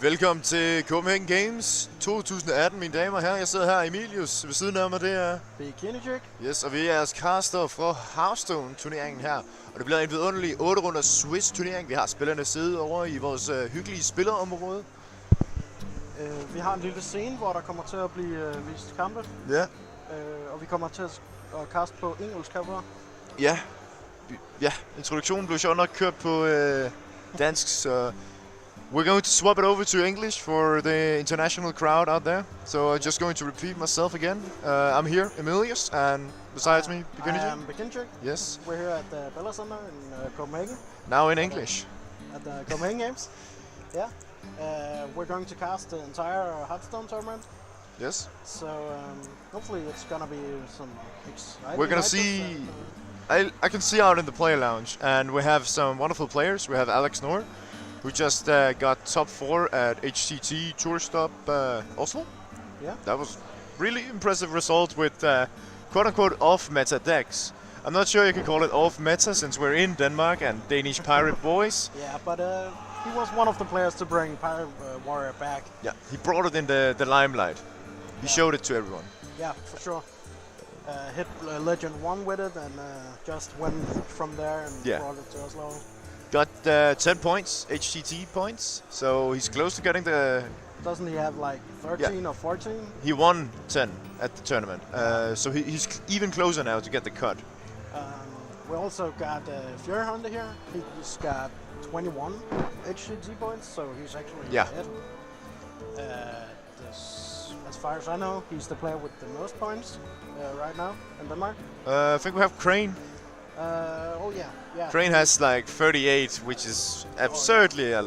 Velkommen til Copenhagen Games 2018, mine damer og herrer. Jeg sidder her, Emilius. Ved siden af mig, det er... Bikini. Yes, og vi er jeres caster fra Hearthstone Turneringen her. Og det bliver en vidunderlig 8 runder Swiss turnering. Vi har spillerne siddet over i vores hyggelige spillerområde. Vi har en lille scene, hvor der kommer til at blive vist kampe. Ja. Og vi kommer til at kaste på engelsk herfra. Ja. Ja, introduktionen blev sjovt nok kørt på dansk, så... We're going to swap it over to English for the international crowd out there. So I'm just going to repeat myself again. I'm here, Emilius, and besides me, Bikini. I am Bikini. Yes. We're here at the Bella Center in Copenhagen. Now in English. At the Copenhagen Games. Yeah. We're going to cast the entire Hearthstone Tournament. Yes. So hopefully it's gonna be some exciting. We're gonna see... I can see out in the player lounge, and we have some wonderful players. We have Alex Nord, who just got top 4 at HCT Tour Stop Oslo. Yeah. That was really impressive result with quote-unquote off-meta decks. I'm not sure you can call it off-meta since we're in Denmark and Danish pirate boys. Yeah, but he was one of the players to bring Pirate Warrior back. Yeah, he brought it in the limelight. He showed it to everyone. Yeah, for sure. Hit Legend 1 with it and just went from there and brought it to Oslo. Got 10 points, HCT points, so he's close to getting the... Doesn't he have like 13 or 14? He won 10 at the tournament, so he's even closer now to get the cut. We also got Fury Hunter here. He's got 21 HCT points, so he's actually ahead. As far as I know, he's the player with the most points right now in Denmark. I think we have Crane. Oh yeah. Crane has like 38, which is absurdly a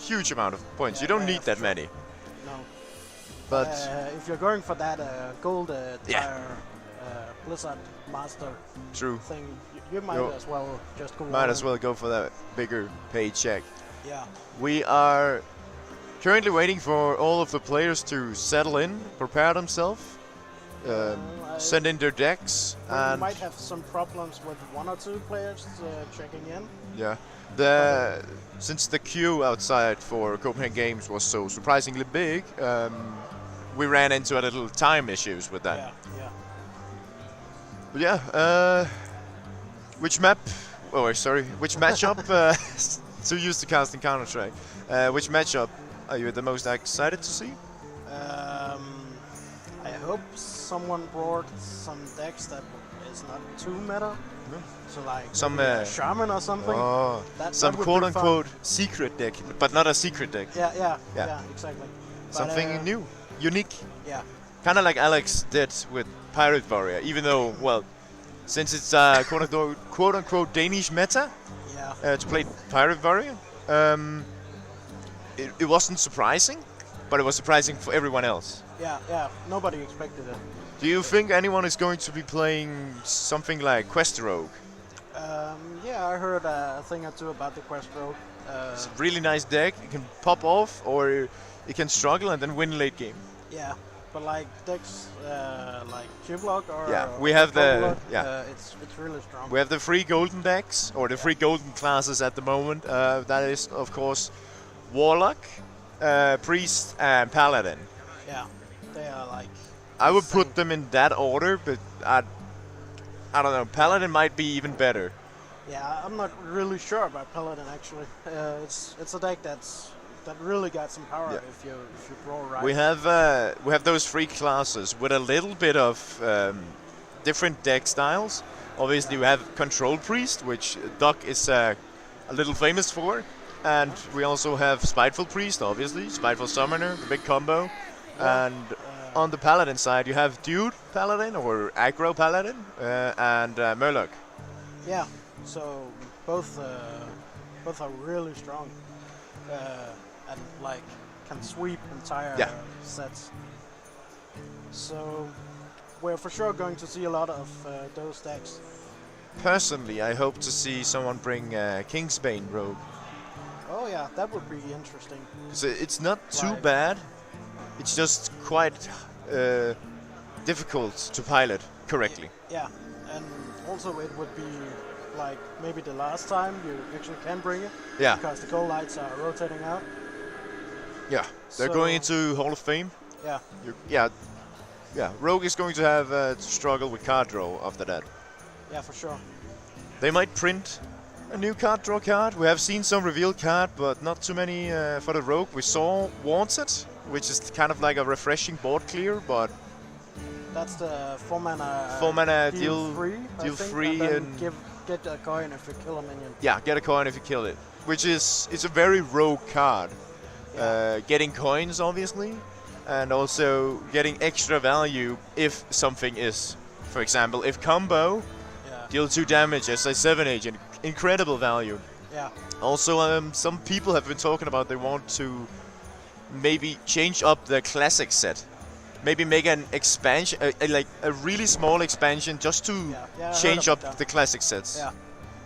huge amount of points. You don't need that many. No. But if you're going for that gold tire Blizzard Master thing, you might as well just go. Might as well go for that bigger paycheck. Yeah. We are currently waiting for all of the players to settle in, prepare themselves. Send in their decks, and we might have some problems with 1 or 2 players checking in. Yeah, since the queue outside for Copenhagen Games was so surprisingly big, we ran into a little time issues with that. Yeah. But yeah, which map? Oh, sorry, which matchup? To use the casting Counter-Strike. Which matchup are you the most excited to see? I hope someone brought some decks that is not too meta. So like some shaman or something. Oh, some quote-unquote secret deck, but not a secret deck. Yeah, exactly. Something new, unique. Yeah. Kind of like Alex did with Pirate Warrior, even though, well, since it's quote-unquote Danish meta to play Pirate Warrior, it wasn't surprising, but it was surprising for everyone else. Yeah, nobody expected it. Do you think anyone is going to be playing something like Quest Rogue? Yeah, I heard a thing or two about the Quest Rogue. It's a really nice deck. It can pop off, or it can struggle and then win late game. Yeah, but like decks like Chiblock or we have the it's really strong. We have the 3 golden decks, or the 3 golden classes at the moment. That is, of course, Warlock, Priest, and Paladin. Yeah, they are like... I would put them in that order, but I don't know. Paladin might be even better. Yeah, I'm not really sure about Paladin actually. It's a deck that really got some power if you draw right. We have those 3 classes with a little bit of different deck styles. Obviously, we have Control Priest, which Doc is a little famous for, and we also have Spiteful Priest, obviously, Spiteful Summoner, the big combo. And on the Paladin side, you have Dude Paladin or Aggro Paladin and Murloc. Yeah, so both are really strong and like can sweep entire sets. So we're for sure going to see a lot of those decks. Personally, I hope to see someone bring Kingsbane Rogue. Oh yeah, that would be interesting. It's not too bad. It's just quite difficult to pilot correctly. Yeah, and also it would be like maybe the last time you actually can bring it. Yeah. Because the goal lights are rotating out. Yeah, they're going into Hall of Fame. Yeah. Yeah. Rogue is going to have to struggle with card draw after that. Yeah, for sure. They might print a new card draw card. We have seen some reveal card, but not too many for the Rogue. We saw Wanted, which is kind of like a refreshing board clear, but that's the 4-mana. 4-mana deal free, and get a coin if you kill a minion. Yeah, get a coin if you kill it, which is it's a very Rogue card. Yeah. Getting coins, obviously, and also getting extra value if something is, for example, if combo. Deal 2 damage as a 7 agent. Incredible value. Yeah. Also, some people have been talking about they want to maybe change up the classic set. Maybe make an expansion, like a really small expansion, just to change up the classic sets.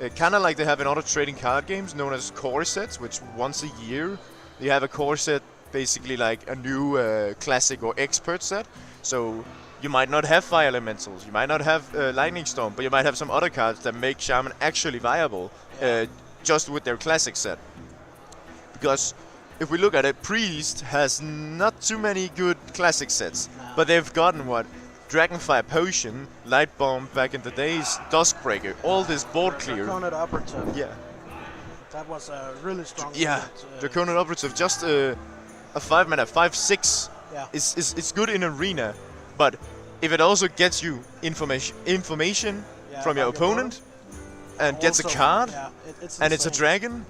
Yeah. Kind of like they have in other trading card games known as core sets, which once a year you have a core set, basically like a new classic or expert set. So you might not have Fire Elementals, you might not have Lightning Storm, but you might have some other cards that make Shaman actually viable, just with their classic set. Because if we look at it, Priest has not too many good classic sets, but they've gotten what? Dragonfire Potion, Light Bomb back in the days, Duskbreaker, all this board clear. Draconic Operative. Yeah. That was a really strong Draconic Operative, just a 5-mana, 5/6 yeah. is good in Arena, but if it also gets you information from your opponent and gets a card and it's a dragon,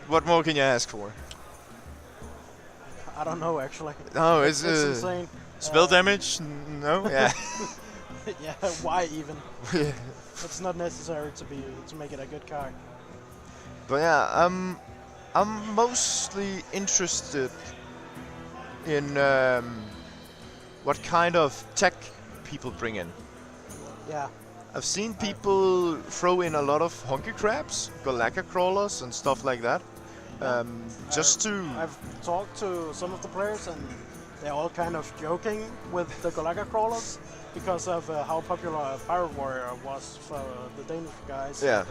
what more can you ask for? I don't know actually. No, it's insane. Spell damage? No, yeah. Yeah, why even? It's not necessary to make it a good card. But yeah, I'm mostly interested in what kind of tech people bring in. Yeah. I've seen people throw in a lot of Hunky Crabs, Galactic Crawlers and stuff like that. I've talked to some of the players and they're all kind of joking with the Galactic Crawlers because of how popular Pirate Warrior was for the Danish guys. Yeah.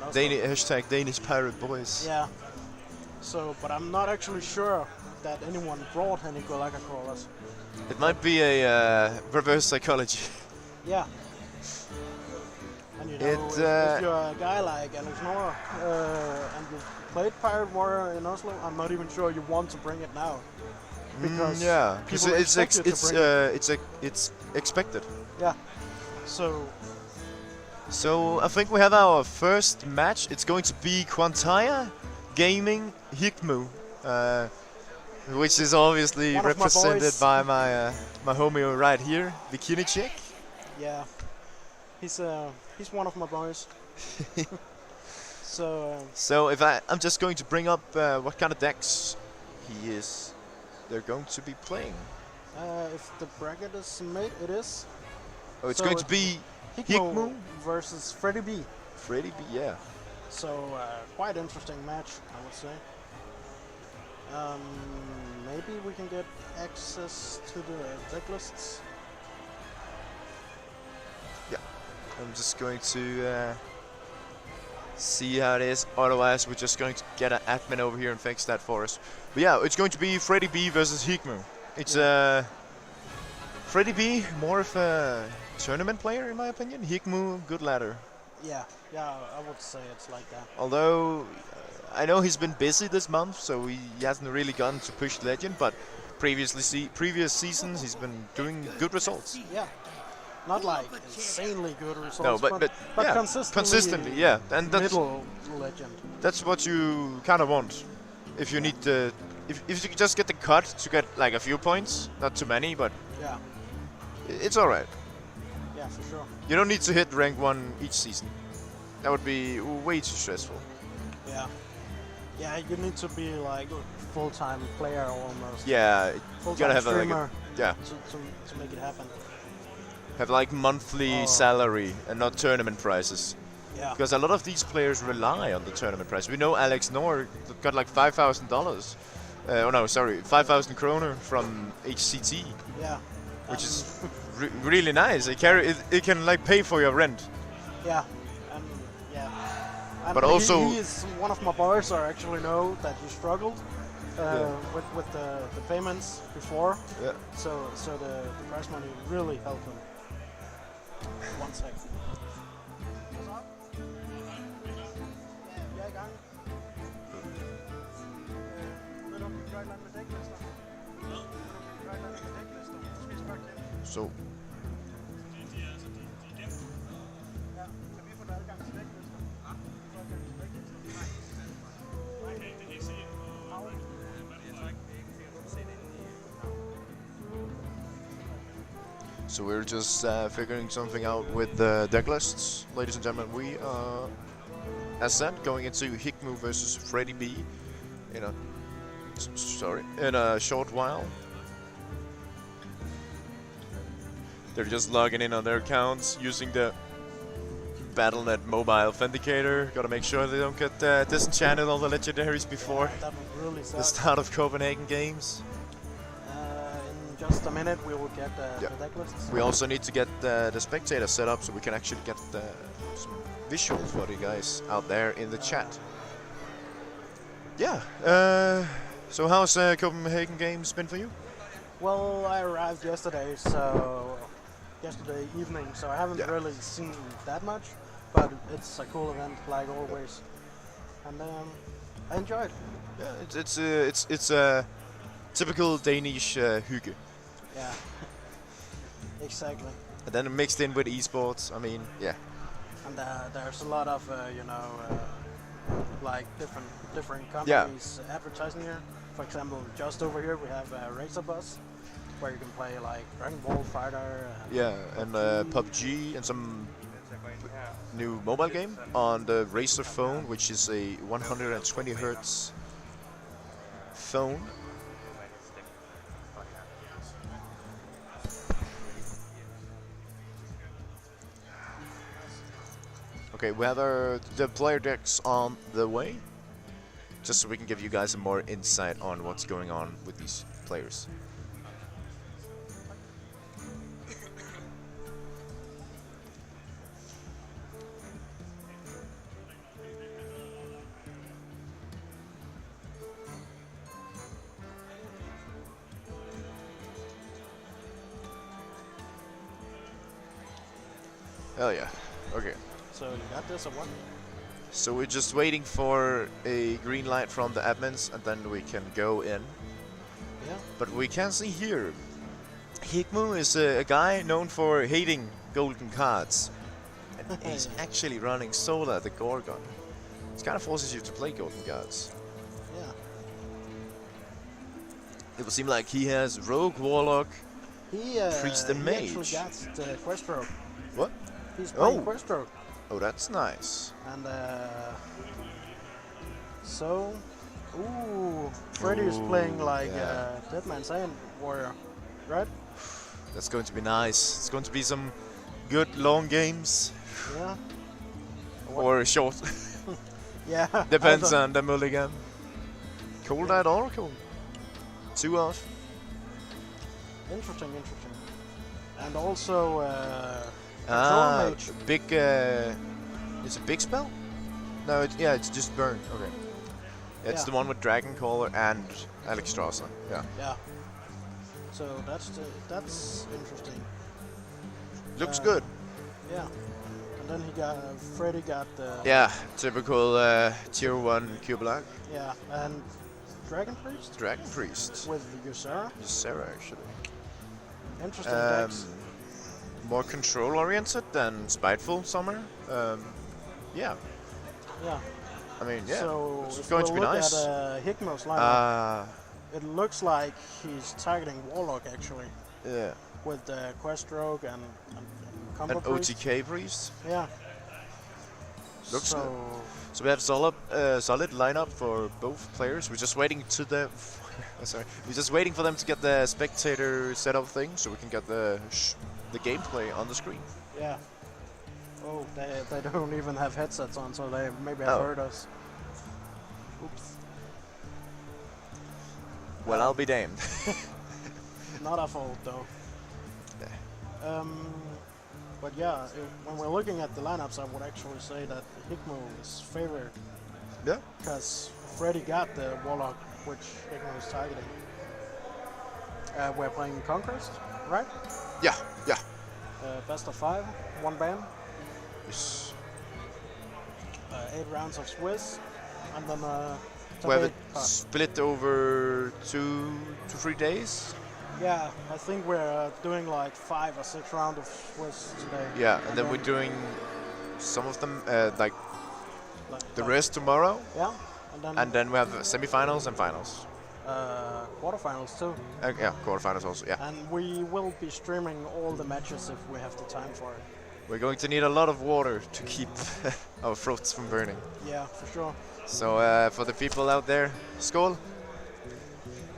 And Danish Pirate Boys. Yeah. So, but I'm not actually sure that anyone brought any Galactic Crawlers. It might be a reverse psychology. Yeah. And you know, if you're a guy like Alex Nora and you've played Pirate Warrior in Oslo, I'm not even sure you want to bring it now. Because it's expected. Yeah. So I think we have our first match. It's going to be Quantaya Gaming Hikmu, which is obviously represented by my homie right here, Bikini Chick. Yeah. He's one of my boys. So I'm just going to bring up what kind of decks they're going to be playing. If the bracket is made, it is. Oh, it's going to be Hikmu versus Freddy B. Freddy B, yeah. So quite interesting match, I would say. Maybe we can get access to the deck lists. Yeah, I'm just going to see how it is. Otherwise, we're just going to get an admin over here and fix that for us. But yeah, it's going to be Freddy B versus Hikmu. It's Freddy B, more of a tournament player in my opinion. Hikmu, good ladder. Yeah, I would say it's like that. Although I know he's been busy this month, so he hasn't really gotten to push Legend, but previous seasons he's been doing good results. Yeah. Not like insanely good results, no, but yeah, consistently, yeah. And that's middle Legend. That's what you kind of want. If you need if you just get the cut to get like a few points, not too many, but yeah, it's all right. Yeah, for sure. You don't need to hit rank 1 each season. That would be way too stressful. Yeah. Yeah, you need to be like a full-time player almost. Yeah, you gotta have streamer to make it happen. Have like monthly salary and not tournament prices. Yeah. Because a lot of these players rely on the tournament price. We know Alex Nor got like $5,000. 5,000 kroner from HCT. Yeah. Which is really nice. It can like pay for your rent. Yeah. And but also he is one of my boys. I actually know that he struggled with the payments before. Yeah. So the prize money really helped him. 1 sec. Jeg er i gang. Ved du, om vi gør et eller andet med dæklister? So. Ja, kan vi få adgang til dæklister? So we're just figuring something out with the deck lists, ladies and gentlemen. We are, as said, going into Hikmu versus Freddy B in a short while. They're just logging in on their accounts using the Battle.net mobile authenticator. Gotta make sure they don't get disenchanted all the legendaries before that was really sad. the start of Copenhagen Games. In just a minute we will get the deck lists. We also need to get the spectator set up so we can actually get some visuals for the guys out there in the chat. Yeah. So how's Copenhagen Games been for you? Well, I arrived yesterday evening, so I haven't really seen that much, but it's a cool event like always, and I enjoyed. Yeah, it's a typical Danish hygge. Yeah, exactly. And then mixed in with esports. I mean, yeah. And there's a lot of like different companies advertising here. For example, just over here we have Racer Bus, where you can play like Dragon Ball Fighter. And PUBG and some new mobile game on the Razer phone, which is a 120 Hz phone. Okay, we have the player decks on the way, just so we can give you guys some more insight on what's going on with these players. Hell yeah. Okay. So you got this or what? So we're just waiting for a green light from the admins and then we can go in. Yeah. But we can see here, Hikmu is a guy known for hating golden cards. And he's actually running Solar, the Gorgon. It kind of forces you to play golden cards. Yeah. It will seem like he has Rogue, Warlock, Priest and Mage. He actually got the quest rogue. What? He's playing quest rogue. Oh, that's nice. And so, Freddy is playing like Dead Man's Hand Warrior, right? That's going to be nice. It's going to be some good long games. Yeah. Or short. Yeah. Depends on the mulligan. Cool that Oracle. 2 off. Interesting. And also, Control Mage. Big. Is it big spell? No, it's just burn. Okay. It's the one with Dragon Caller and Alex Strasser. Yeah. Yeah. So that's interesting. Looks good. Yeah. And then Freddy got the. Yeah, typical tier 1 Q Black. Yeah, and Dragon Priest. Dragon Priest. With Ysera. Ysera, actually. Interesting decks. More control oriented than Spiteful Summer. Yeah. Yeah. I mean, yeah. So it's going to be nice. Look at Hikmo's lineup. It looks like he's targeting Warlock actually. Yeah. With the Quest Rogue and Combo and Priest. OTK Priest. Yeah. Looks good. So we have solid lineup for both players. We're just waiting to the. We're just waiting for them to get the spectator setup thing, so we can get the gameplay on the screen. Yeah. Oh, they don't even have headsets on, so they maybe have heard us. Oops. Well, I'll be damned. Not our fault, though. Yeah. But yeah, when we're looking at the lineups, I would actually say that Hikmu is favored. Yeah. Because Freddy got the Warlock which Higma is targeting. We're playing Conquest, right? Yeah, yeah. Best of 5, 1 ban, Yes. 8 rounds of Swiss, and then We have top it 8 split over 2 to 3 days. Yeah, I think we're doing like 5 or 6 rounds of Swiss today. Yeah, and then we're doing some of them like the like- rest tomorrow, Yeah, and then we have semifinals and finals. quarterfinals too. Yeah, quarterfinals also. Yeah, And we will be streaming all the matches if we have the time for it. we're going to need a lot of water to keep our throats from burning. Yeah, for sure. So for the people out there, skål.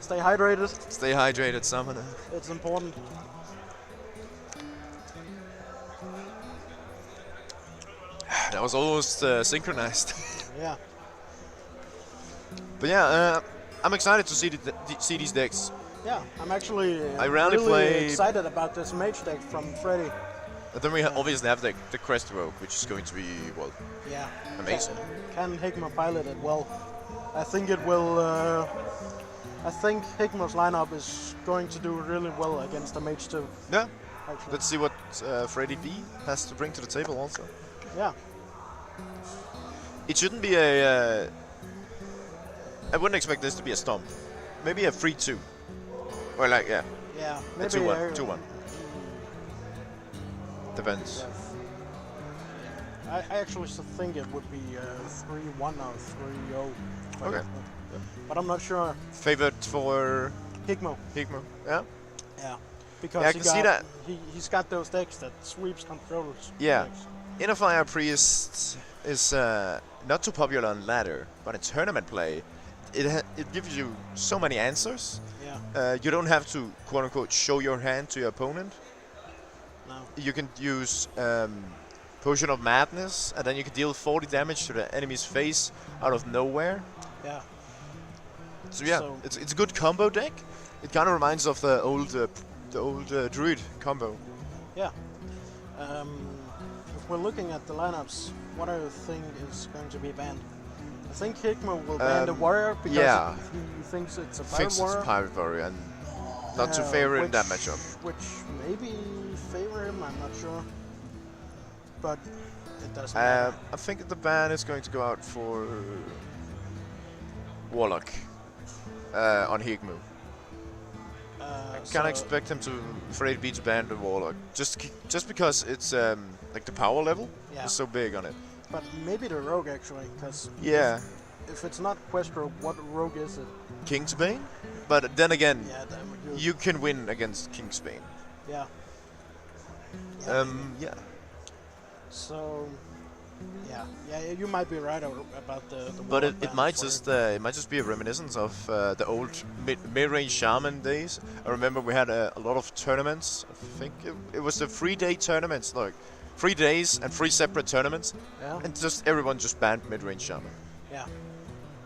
Stay hydrated. Stay hydrated, Summoner. It's important. That was almost synchronized. Yeah. But yeah, I'm excited to see these decks. Yeah, I'm actually I rarely really play- excited about this mage deck from Freddy. And then we obviously have the Crest Rogue, which is going to be, well, Yeah. amazing. Can Higma pilot it well? I think it will. I think Higma's lineup is going to do really well against the mage too. Yeah, Actually. let's see what Freddy B has to bring to the table also. Yeah. It shouldn't be a... I wouldn't expect this to be a stomp. Maybe a 3-2. Or like, yeah, Yeah. a Maybe 2-1. 2-1. Depends. I actually think it would be 3-1 or 3-0. Okay. But I'm not sure. Favorite for Higmo. Higmo? Yeah? Yeah. Because Yeah, I he can see got, that. He's got those decks that sweeps controls. Yeah. Decks. Inner Fire Priest is not too popular on ladder, but in tournament play, it gives you so many answers. Yeah. You don't have to, quote unquote, show your hand to your opponent. No. You can use Potion of Madness, and then you can deal 40 damage to the enemy's face out of nowhere. Yeah. So yeah, So- it's a good combo deck. It kind of reminds of the old Druid combo. Yeah. If we're looking at the lineups, what do you think is going to be banned? I think Higmo will ban the warrior because yeah. he thinks it's a pirate Thinks warrior. it's Pirate Warrior and not too favor in that which- matchup. Which maybe favor him, I'm not sure. But it doesn't I matter. think the ban is going to go out for Warlock on Higmo. I can't So- expect him to Freddy B to ban the Warlock just because it's like the power level Yeah. is so big on it. But maybe the rogue actually, because Yeah, if it's not Quest Rogue, what rogue is it? King's Bane, but then again, Yeah, damn it, you can win against King's Bane. Yeah. Yeah. So, yeah, you might be right about the But Warlock it ban might for just it. it might just be a reminiscence of the old mid-range shaman days. I remember we had a lot of tournaments. I think it was the 3-day tournaments, like 3 days and 3 separate tournaments, Yeah, and just everyone just banned mid-range shaman. yeah.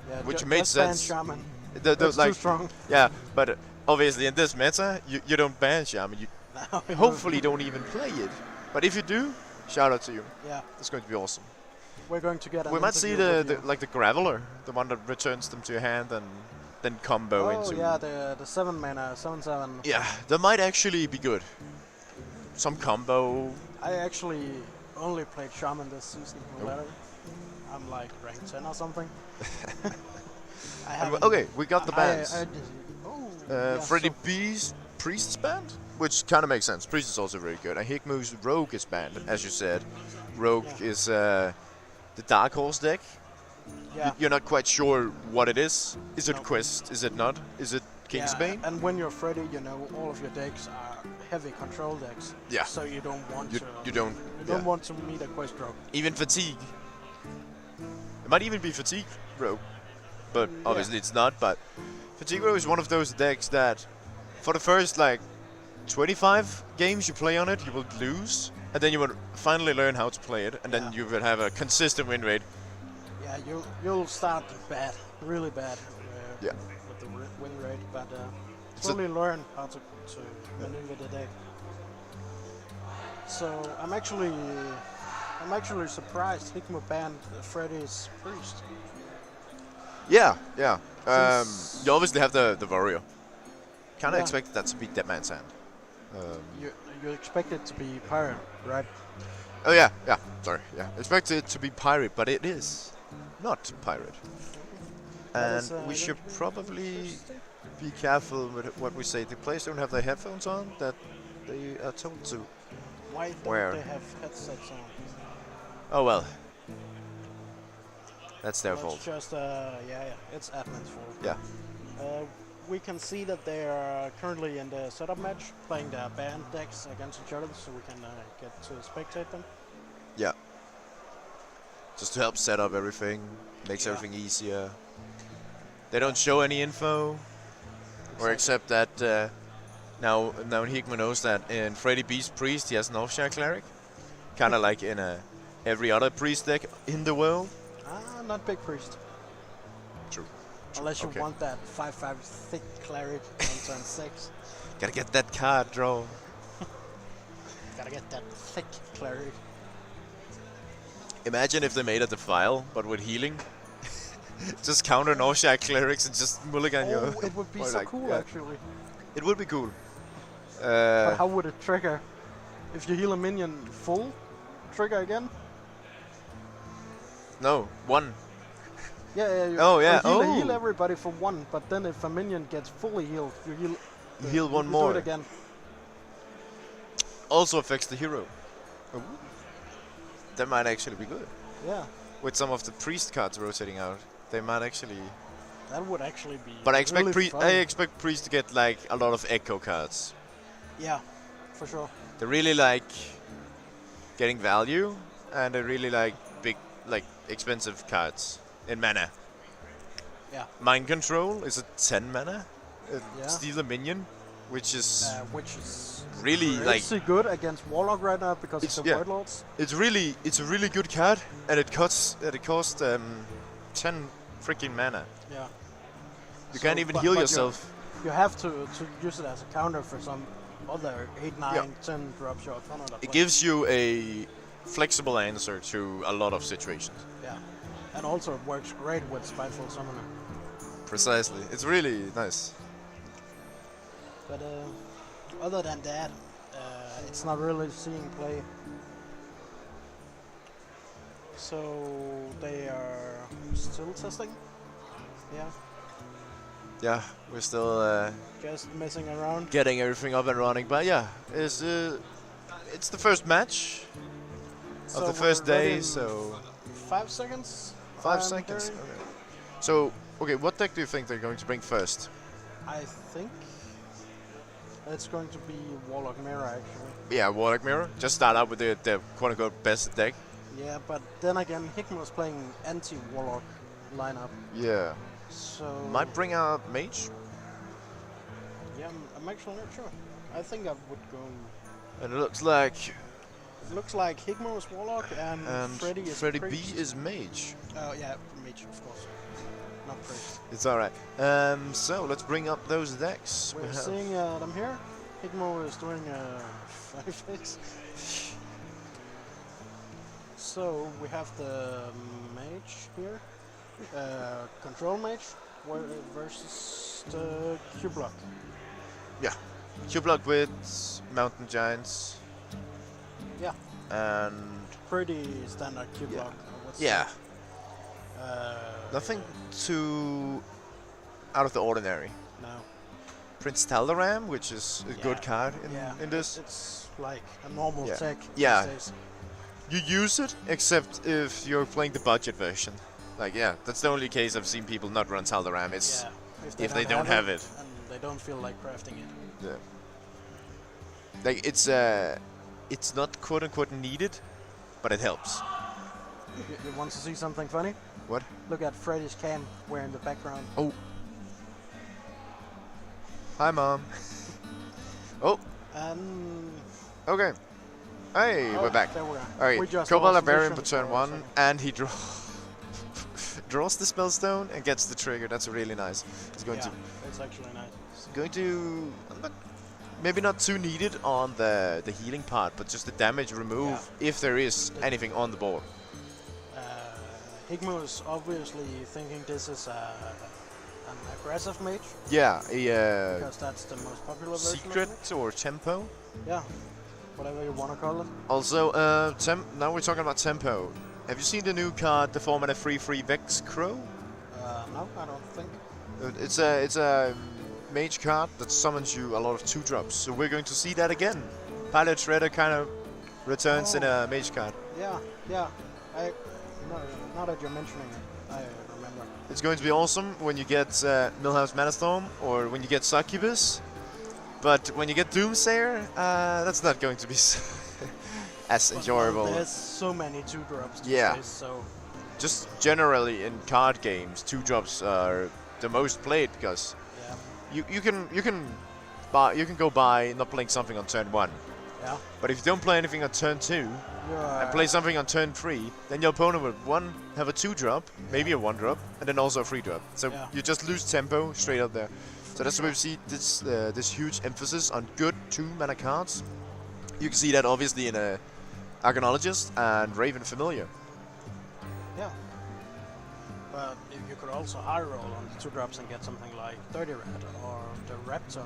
Yeah, which ju- made just ban sense. Shaman. The, That's too like, strong. yeah, but obviously in this meta, you don't ban shaman. You No, hopefully don't even play it. But if you do, shout out to you. Yeah, It's going to be awesome. we're going to get. An We might see interview the with you. like the Graveler, the one that returns them to your hand and then combo Oh into. yeah, the 7 mana 7/7. Yeah, that might actually be good. Some combo. I actually only played Shaman this season. Letter. I'm like rank 10 or something. I haven't- Okay, we got the bans. Yeah, Freddy so- B's Priest is banned, which kind of makes sense. Priest is also very good. And Higmo's Rogue is banned, as you said. Rogue Yeah. is the Dark Horse deck. Yeah. You're not quite sure what it is. Is it No. Quest? Is it not? Is it King's Yeah, Bane? and when you're Freddy, you know all of your decks are heavy control decks. Yeah. So you don't want You, to. you don't. You don't yeah. want to meet a Quest Rogue. Even Fatigue. It might even be Fatigue Rogue, but Yeah. obviously it's not. But Fatigue Rogue is one of those decks that, for the first like 25 games you play on it, you will lose, and then you will finally learn how to play it, and then Yeah. you will have a consistent win rate. Yeah, you'll start bad, really bad. Yeah. With the win rate, but It's a- slowly learn how to maneuver the deck. So I'm actually surprised Higmo banned Freddy's Priest. Yeah, yeah. You obviously have the warrior. Kind of Yeah. expected that to be Dead Man's Hand. You expect it to be pirate, right? Oh yeah, sorry, yeah. Expected it to be pirate, but it is not pirate. And we should probably be careful with what we say. The players don't have their headphones on that they are told to. Why don't they have headsets on? Oh well. That's their It's fault. just it's admin's fault. Yeah. We can see that they are currently in the setup match, playing their band decks against each other, so we can get to spectate them. Yeah. Just to help set up everything, makes Yeah. everything easier. They don't show any info, or except that now Higma knows that in Freddy B's Priest he has an offshore cleric, kind of like in every other priest deck in the world. Not big priest. True. Unless you Okay. want that 5/5 thick cleric on turn 6. Gotta get that card draw. Gotta get that thick cleric. Imagine if they made it the file, but with healing. Just counter Noshak clerics and just mulligan your. It would be or so like, cool, yeah. actually. It would be cool. But how would it trigger? If you heal a minion full, trigger again? No, one. Yeah. Oh, yeah, You heal oh. everybody for 1, but then if a minion gets fully healed, you heal. You heal one you more. Do it again. Also affects the hero. That might actually be good. Yeah. With some of the priest cards rotating out, they might actually. That would actually be. But I expect really fun. I expect priest to get like a lot of echo cards. Yeah, for sure. They really like getting value, and they really like big, like expensive cards in mana. Yeah. Mind Control is a 10 mana. Yeah. Steal a minion, which is Which is really like crazy good against Warlock right now because It's- of the yeah. Void Lords. it's a really good card, and it costs 10 freaking mana. Yeah. You can't even but heal you- yourself. You have to use it as a counter for some other 8, 9, 10 drop shot. It gives you a flexible answer to a lot of situations. Yeah. And also it works great with Spiteful Summoner. Precisely. It's really nice. But other than that, it's not really seeing play. So they are still testing. Yeah. Yeah, we're still Just messing around. getting everything up and running. But yeah, it's the first match of the we're first ready day, in so 5 seconds. 5 I'm seconds. hearing. Okay. So, okay, what deck do you think they're going to bring first? I think it's going to be Warlock Mirror actually. Yeah, Warlock Mirror. Just start out with the quote-unquote best deck. Yeah, but then again, Hickman was playing anti-Warlock lineup, Yeah. so Might bring out Mage. yeah, I'm actually not sure. I think I would go. And it looks like It looks like Hickman was Warlock and Freddy is Freddy B Priest. is Mage. Oh yeah, Mage of course, not Priest. It's alright. So let's bring up those decks. We're seeing them here. Hickman is doing 5x. So we have the Mage here, Control Mage versus the Q-Block. Yeah. Q-Block with Mountain Giants. Yeah. And Pretty standard Q-Block. I would say. yeah, Nothing. nothing too out of the ordinary. No. Prince Taldaram, which is a good card in this. It's like a normal Yeah. tech. Yeah. These days. You use it, except if you're playing the budget version. Like, yeah, that's the only case I've seen people not run Taldaram. It's Yeah. if they don't have it. and they don't feel like crafting it. yeah. Like it's not quote unquote needed, but it helps. You want to see something funny? What? Look at Freddy's cam we're in the background. Oh. Hi, Mom. Oh, And okay. Hey, we're back. There we are. Alright, We just Cobalt lost Librarian for position turn for a 1, second. and he draws the spellstone and gets the trigger. That's really nice. He's going Yeah, to it's actually nice. maybe not too needed on the healing part, but just the damage remove if there is anything on the board. Higmo is obviously thinking this is an aggressive mage. Yeah, Because that's the most popular version. secret or tempo. Yeah, whatever you want to call it. Also, now we're talking about tempo. Have you seen the new card, the format of 3/3 Vex Crow? No, I don't think. It's a mage card that summons you a lot of 2-drops. So we're going to see that again. Pilot Shredder kind of returns in a mage card. Yeah. Now that you're mentioning it, I remember. It's going to be awesome when you get Millhouse Manastorm or when you get Succubus. But when you get Doomsayer, that's not going to be as enjoyable. Well, there's so many 2-drops these days, so... Just generally in card games, 2-drops are the most played because you can go by not playing something on turn 1. Yeah. But if you don't play anything on turn 2 and play something on turn 3, then your opponent will have a 2-drop, maybe a 1-drop, and then also a 3-drop. So you just lose tempo straight up there. So that's why we see this huge emphasis on good 2-mana cards. You can see that obviously in Arcanologist and Raven Familiar. Yeah. But if you could also high roll on the 2-drops and get something like 30 red or the Raptor.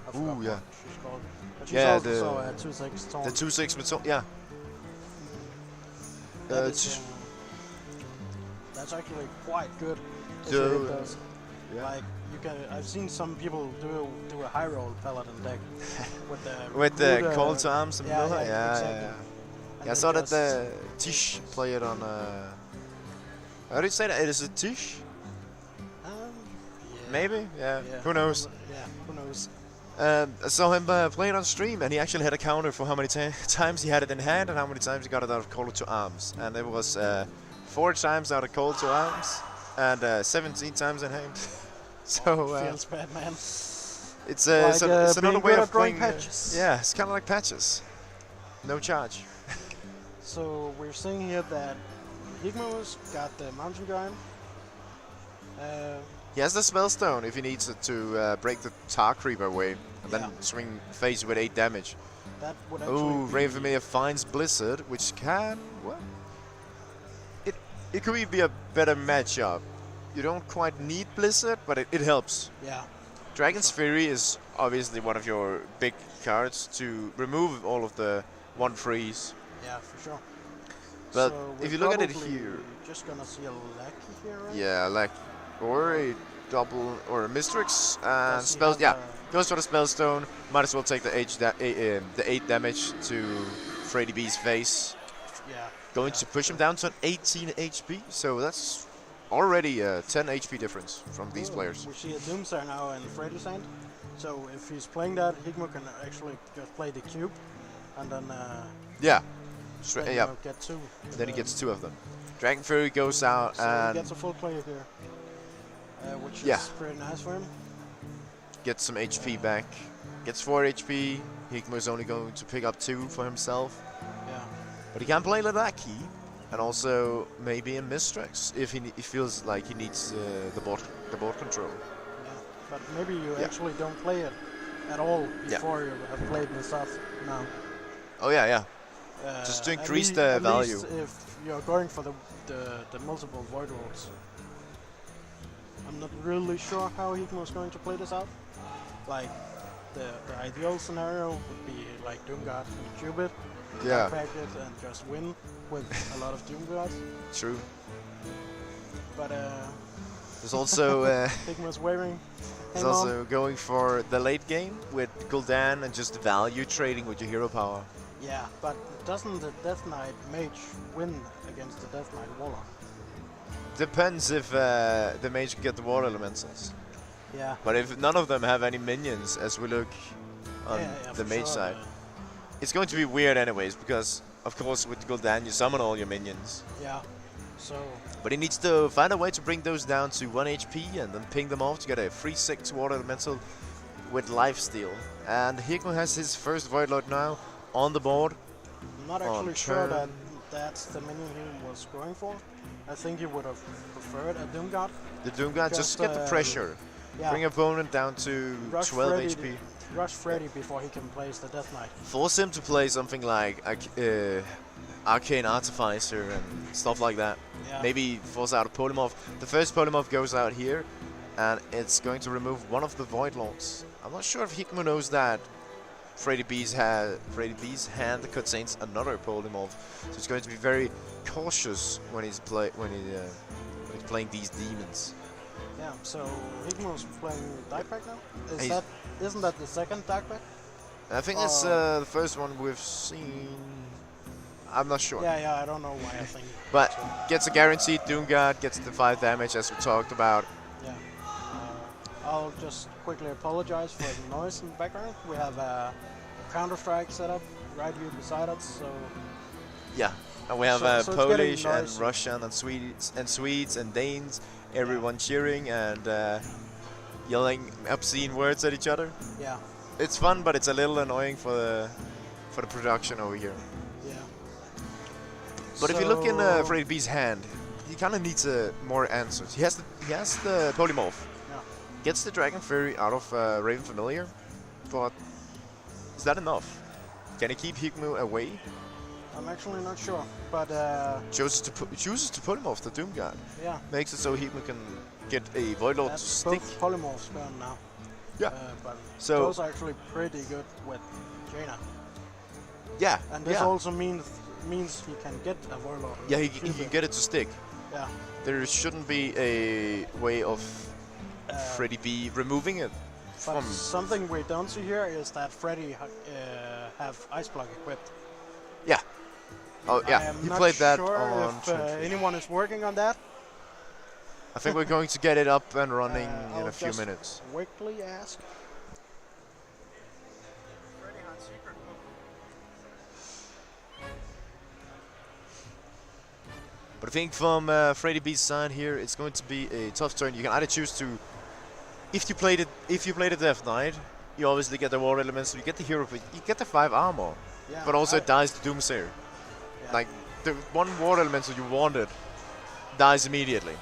I forgot what she's called. But she's also a 2/6 taunt. The 2/6 with yeah. That's actually quite good. Yeah. Like I've seen some people do a high roll paladin deck with the call to arms and exactly. Yeah, I saw that the Tish play it on. How do you say that? It is a Tish? Maybe? Yeah. Who knows? Yeah, who knows? I saw him play it on stream, and he actually had a counter for how many times he had it in hand and how many times he got it out of Call to Arms. And it was 4 times out of Call to Arms and 17 times in hand. So feels bad, man. It's another way of playing patches. Yeah, it's kind of like patches. No charge. So we're seeing here that Higmo's got the Mountain Giant. He has the Spellstone if he needs it to break the Tar Creeper away and then swing phase with 8 damage. That would actually Raven Familiar finds Blizzard, which can... What? It could be a better matchup. You don't quite need Blizzard, but it helps. Yeah. Dragon's Fury is obviously one of your big cards to remove all of the 1/3s. Yeah, for sure. But so if you look at it here... just gonna see a Lackey here, right? Yeah, like... Or a double... Or a Mistrix and spell... Yeah, goes for the Spellstone. Might as well take the 8 damage to Freddy B's face. Yeah. Going to push him down to an 18 HP. So that's already a 10 HP difference from these players. We see a Doomsayer now in Freddy's hand. So if he's playing that, Higmo can actually just play the cube. And then... yeah. Get 2. And then he gets 2 of them. Dragon Fury goes out so and... he gets a full play here. Which is pretty nice for him. Gets some HP back. Gets 4 HP. Higmo is only going to pick up 2 for himself. Yeah. But he can play Ladaki. And also maybe a Mistrix if he feels like he needs the board control. Yeah. But maybe you actually don't play it at all before you have played the stuff now. Oh yeah. Just to increase the value. If you're going for the multiple Void Rolls. I'm not really sure how Higmo is going to play this out. Like, the ideal scenario would be like Doomguard and Cubit. Pack it and just win with a lot of Doomguards. True. But there's also Higmo's wavering. He's also going for the late game with Gul'dan and just value trading with your hero power. Yeah, but doesn't the Death Knight Mage win against the Death Knight Warlock? Depends if the mage can get the water elementals. Yeah. But if none of them have any minions, as we look on the mage side, it's going to be weird anyways, because of course with Gul'dan you summon all your minions. Yeah. So. But he needs to find a way to bring those down to 1 HP and then ping them off to get a 3/6 water elemental with lifesteal. And Higmo has his first Void Lord now on the board. I'm not actually sure that that's the minion he was going for. I think he would have preferred a Doomguard. The Doomguard, just get the pressure. Yeah. Bring opponent down to 12 HP. Rush Freddy before he can place the Death Knight. Force him to play something like Arcane Artificer and stuff like that. Yeah. Maybe force out a Polymorph. The first Polymorph goes out here, and it's going to remove one of the Void Lords. I'm not sure if Hikmu knows that Freddy B's hand contains another polymorph, so he's going to be very cautious when he's playing these demons. Yeah, so Hikmu's playing Dark Pack now? Isn't that the second Dark Pack? I think it's the first one we've seen. I'm not sure. Yeah, I don't know why I think. But gets a guaranteed Doomguard, gets the 5 damage as we talked about. Yeah. I'll just quickly apologize for the noise in the background. We have a Counter-Strike set up right here beside us, so... Yeah, and we have so Polish and Russian and Swedes and Danes, everyone cheering and yelling obscene words at each other. Yeah. It's fun, but it's a little annoying for the production over here. Yeah. But if you look in Freddy B's hand, he kind of needs more answers. He has the polymorph. Yeah. Gets the Dragon Fury out of Raven Familiar, but is that enough? Can he keep Hikmu away? I'm actually not sure, but chooses to put him off the Doomguard. Yeah. Makes it so Hikmu can get a Void Lord to stick. Both polymorphs gone now. Yeah. But so those are actually pretty good with Jaina. Yeah. And this also means he can get a Void Lord. Yeah, he can get it to stick. Yeah. There shouldn't be a way of Freddy B removing it. But something we don't see here is that Freddy have Ice Block equipped. Yeah. Oh yeah, he played that on. If anyone is working on that. I think we're going to get it up and running in a few minutes. Quickly ask. But I think from Freddy B's side here, it's going to be a tough turn. You can either choose to, if you play the Death Knight, you obviously get the War Elements, so you get the hero, but you get the 5 armor. Yeah, but also it dies to Doomsayer. Yeah. Like the one War Elemental you wanted dies immediately.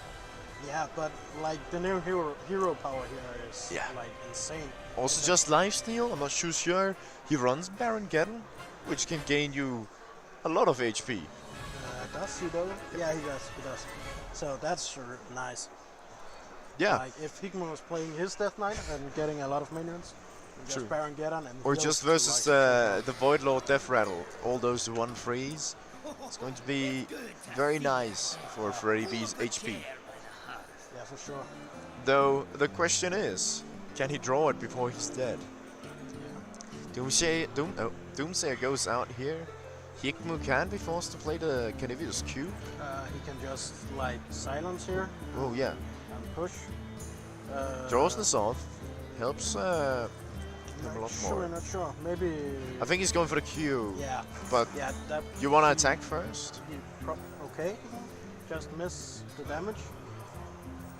Yeah, but like the new hero power here is like insane. Also just lifesteal, I'm not too sure. He runs Baron Geddon, which can gain you a lot of HP. Does he though? Yeah, he does. So that's nice. Yeah. Like if Hikmu was playing his Death Knight and getting a lot of minions, just Baron Geddon and or just versus the Void Lord Death Rattle, all those 1-3s. It's going to be very nice for Freddy B's HP. Yeah, for sure. Though the question is, can he draw it before he's dead? Yeah. Doomsayer goes out here. Hikmu can be forced to play the Carnivorous Cube. He can just like silence here. Oh yeah. And push. Draws this off. Helps him a lot more. Not sure. Maybe. I think he's going for the Q. Yeah. But you want to attack first? Okay. Just miss the damage.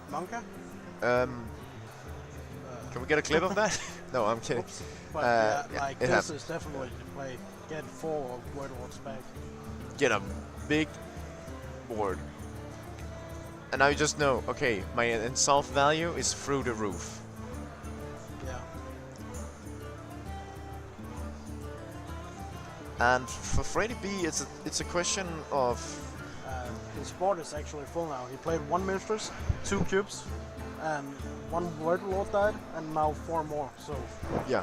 Monka. Can we get a clip of that? No, I'm kidding. But like this is definitely the play. Get 4 Void Lords back. Get a big board. And now you just know, okay, my insult value is through the roof. Yeah. And for Freddy B, it's a question of... his board is actually full now. He played 1 Mistress, 2 cubes, and 1 Void Lord died, and now 4 more. So yeah.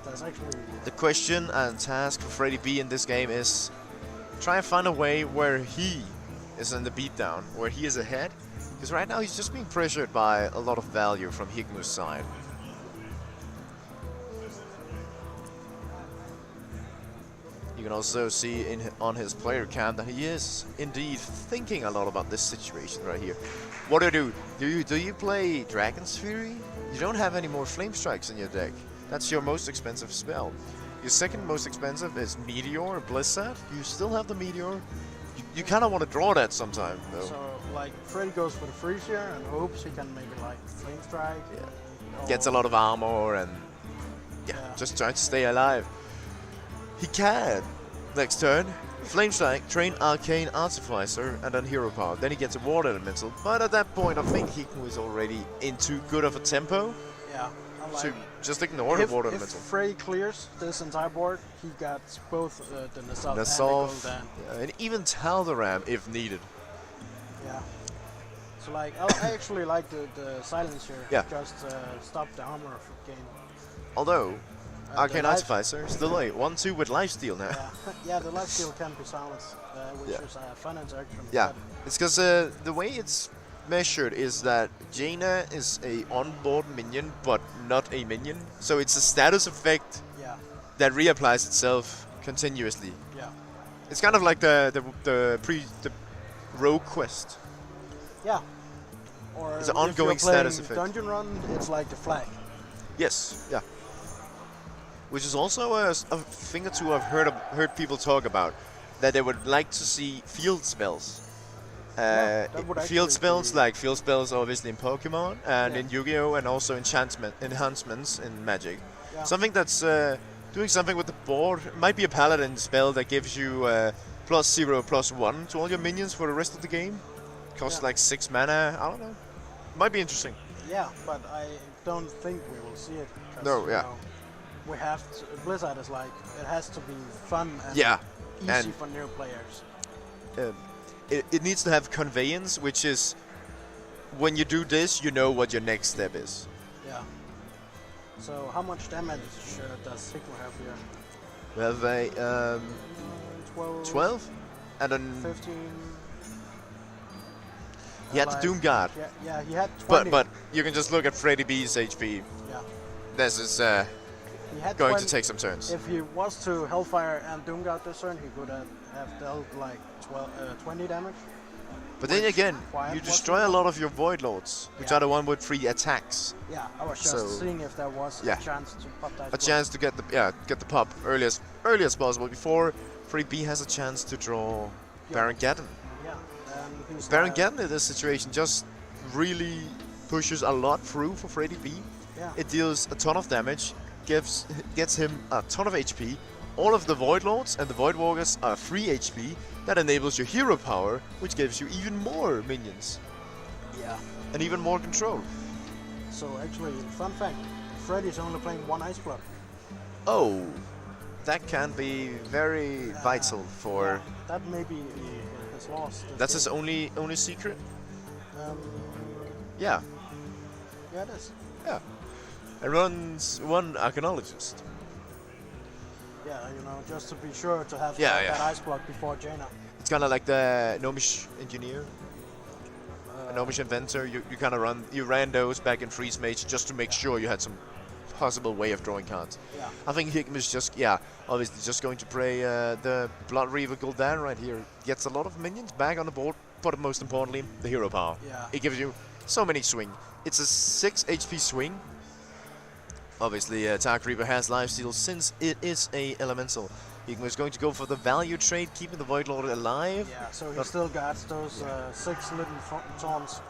That's actually... The question and task for Freddy B in this game is try and find a way where he is in the beatdown, where he is ahead. Because right now he's just being pressured by a lot of value from Hikmu's side. You can also see on his player cam that he is indeed thinking a lot about this situation right here. What do you do? Do you play Dragon's Fury? You don't have any more Flame Strikes in your deck. That's your most expensive spell. Your second most expensive is Meteor or Blizzard. You still have the Meteor. You kind of want to draw that sometime, though. So, like, Freddy goes for the freeze here and hopes he can maybe, like, Flame Strike. Yeah. Gets a lot of armor and, just trying to stay alive. He can, next turn, Flame Strike, train Arcane Artificer, and then Hero Power. Then he gets a Water Elemental. But at that point, I think Hikmu is already in too good of a tempo. Yeah. So just ignore the Water Elemental. If Freddy clears this entire board, he got both the Nasov and the Gul'dan. And even Tal'Daram if needed. Yeah. So like, I actually like the silence here. Yeah. Just stop the armor gain. Although, Arcane life- Artificer still a 1/2 with lifesteal now. Yeah, yeah, the lifesteal can be silenced, which Yeah. is a fun interaction. Yeah, but it's because the way it's measured is that Jaina is a on-board minion, but not a minion. So it's a status effect yeah, that reapplies itself continuously. yeah, It's kind of like the rogue quest. yeah. Or It's an if ongoing you're playing status effect. Dungeon Run, it's like the flag. Yes, yeah. Which is also a thing or two I've heard people talk about, that they would like to see field spells. That would actually Field spells, be- like field spells obviously in Pokemon and Yeah. in Yu-Gi-Oh! And also enhancements in Magic. Yeah. Something that's doing something with the board. It might be a Paladin spell that gives you +0/+1 to all your minions for the rest of the game. Costs Yeah. like 6 mana, I don't know. Might be interesting. Yeah, but I don't think we will see it. 'Cause, No, you yeah. know, we have to, Blizzard is like, it has to be fun and Yeah, easy and for new players. it needs to have conveyance, which is when you do this, you know what your next step is. Yeah. So how much damage does Sigma have here? We have a 12, 12 and then 15. he had the Doom Guard. Yeah, he had 20. But you can just look at Freddy B's HP. yeah, This is he had going 20. to take some turns. If he was to Hellfire and Doomguard this turn, he could have dealt like 20 damage. But then again, Quiet you was destroy a it? lot of your Void Lords, which Yeah. are the one with 3 attacks. Yeah, I was just So- seeing if there was yeah. a chance to pop that. A chance to get the pop early as possible before Freddy B has a chance to draw Baron Geddon. Yeah, and he's Baron like- Geddon in this situation just really pushes a lot through for Freddy B. Yeah. It deals a ton of damage, gets him a ton of HP. All of the Void Lords and the Void Walkers are 3 HP. That enables your hero power, which gives you even more minions Yeah. and even more control. So actually, fun fact: Freddy's only playing 1 Ice Block. Oh, that can be very vital for. Yeah, that may be his loss. That's his only secret. Um, Yeah, yeah, it is. yeah. And runs 1 Archaeologist. Yeah, you know, just to be sure to have Yeah, that, yeah. that Ice Block before Jaina. It's kind of like the Gnomish Engineer, Uh, a Gnomish Inventor. You kind of ran those back in Freeze Mage just to make sure you had some possible way of drawing cards. Yeah. I think Hickman is just, obviously just going to play the Blood Reaver Gul'dan right here. Gets a lot of minions back on the board, but most importantly, the hero power. Yeah. It gives you so many swing. It's a 6 HP swing. Obviously, Dark Reaver has lifesteal since it is a elemental. Hickman is going to go for the value trade, keeping the Void Lord alive. Yeah, so he But- still got those 6 little taunts.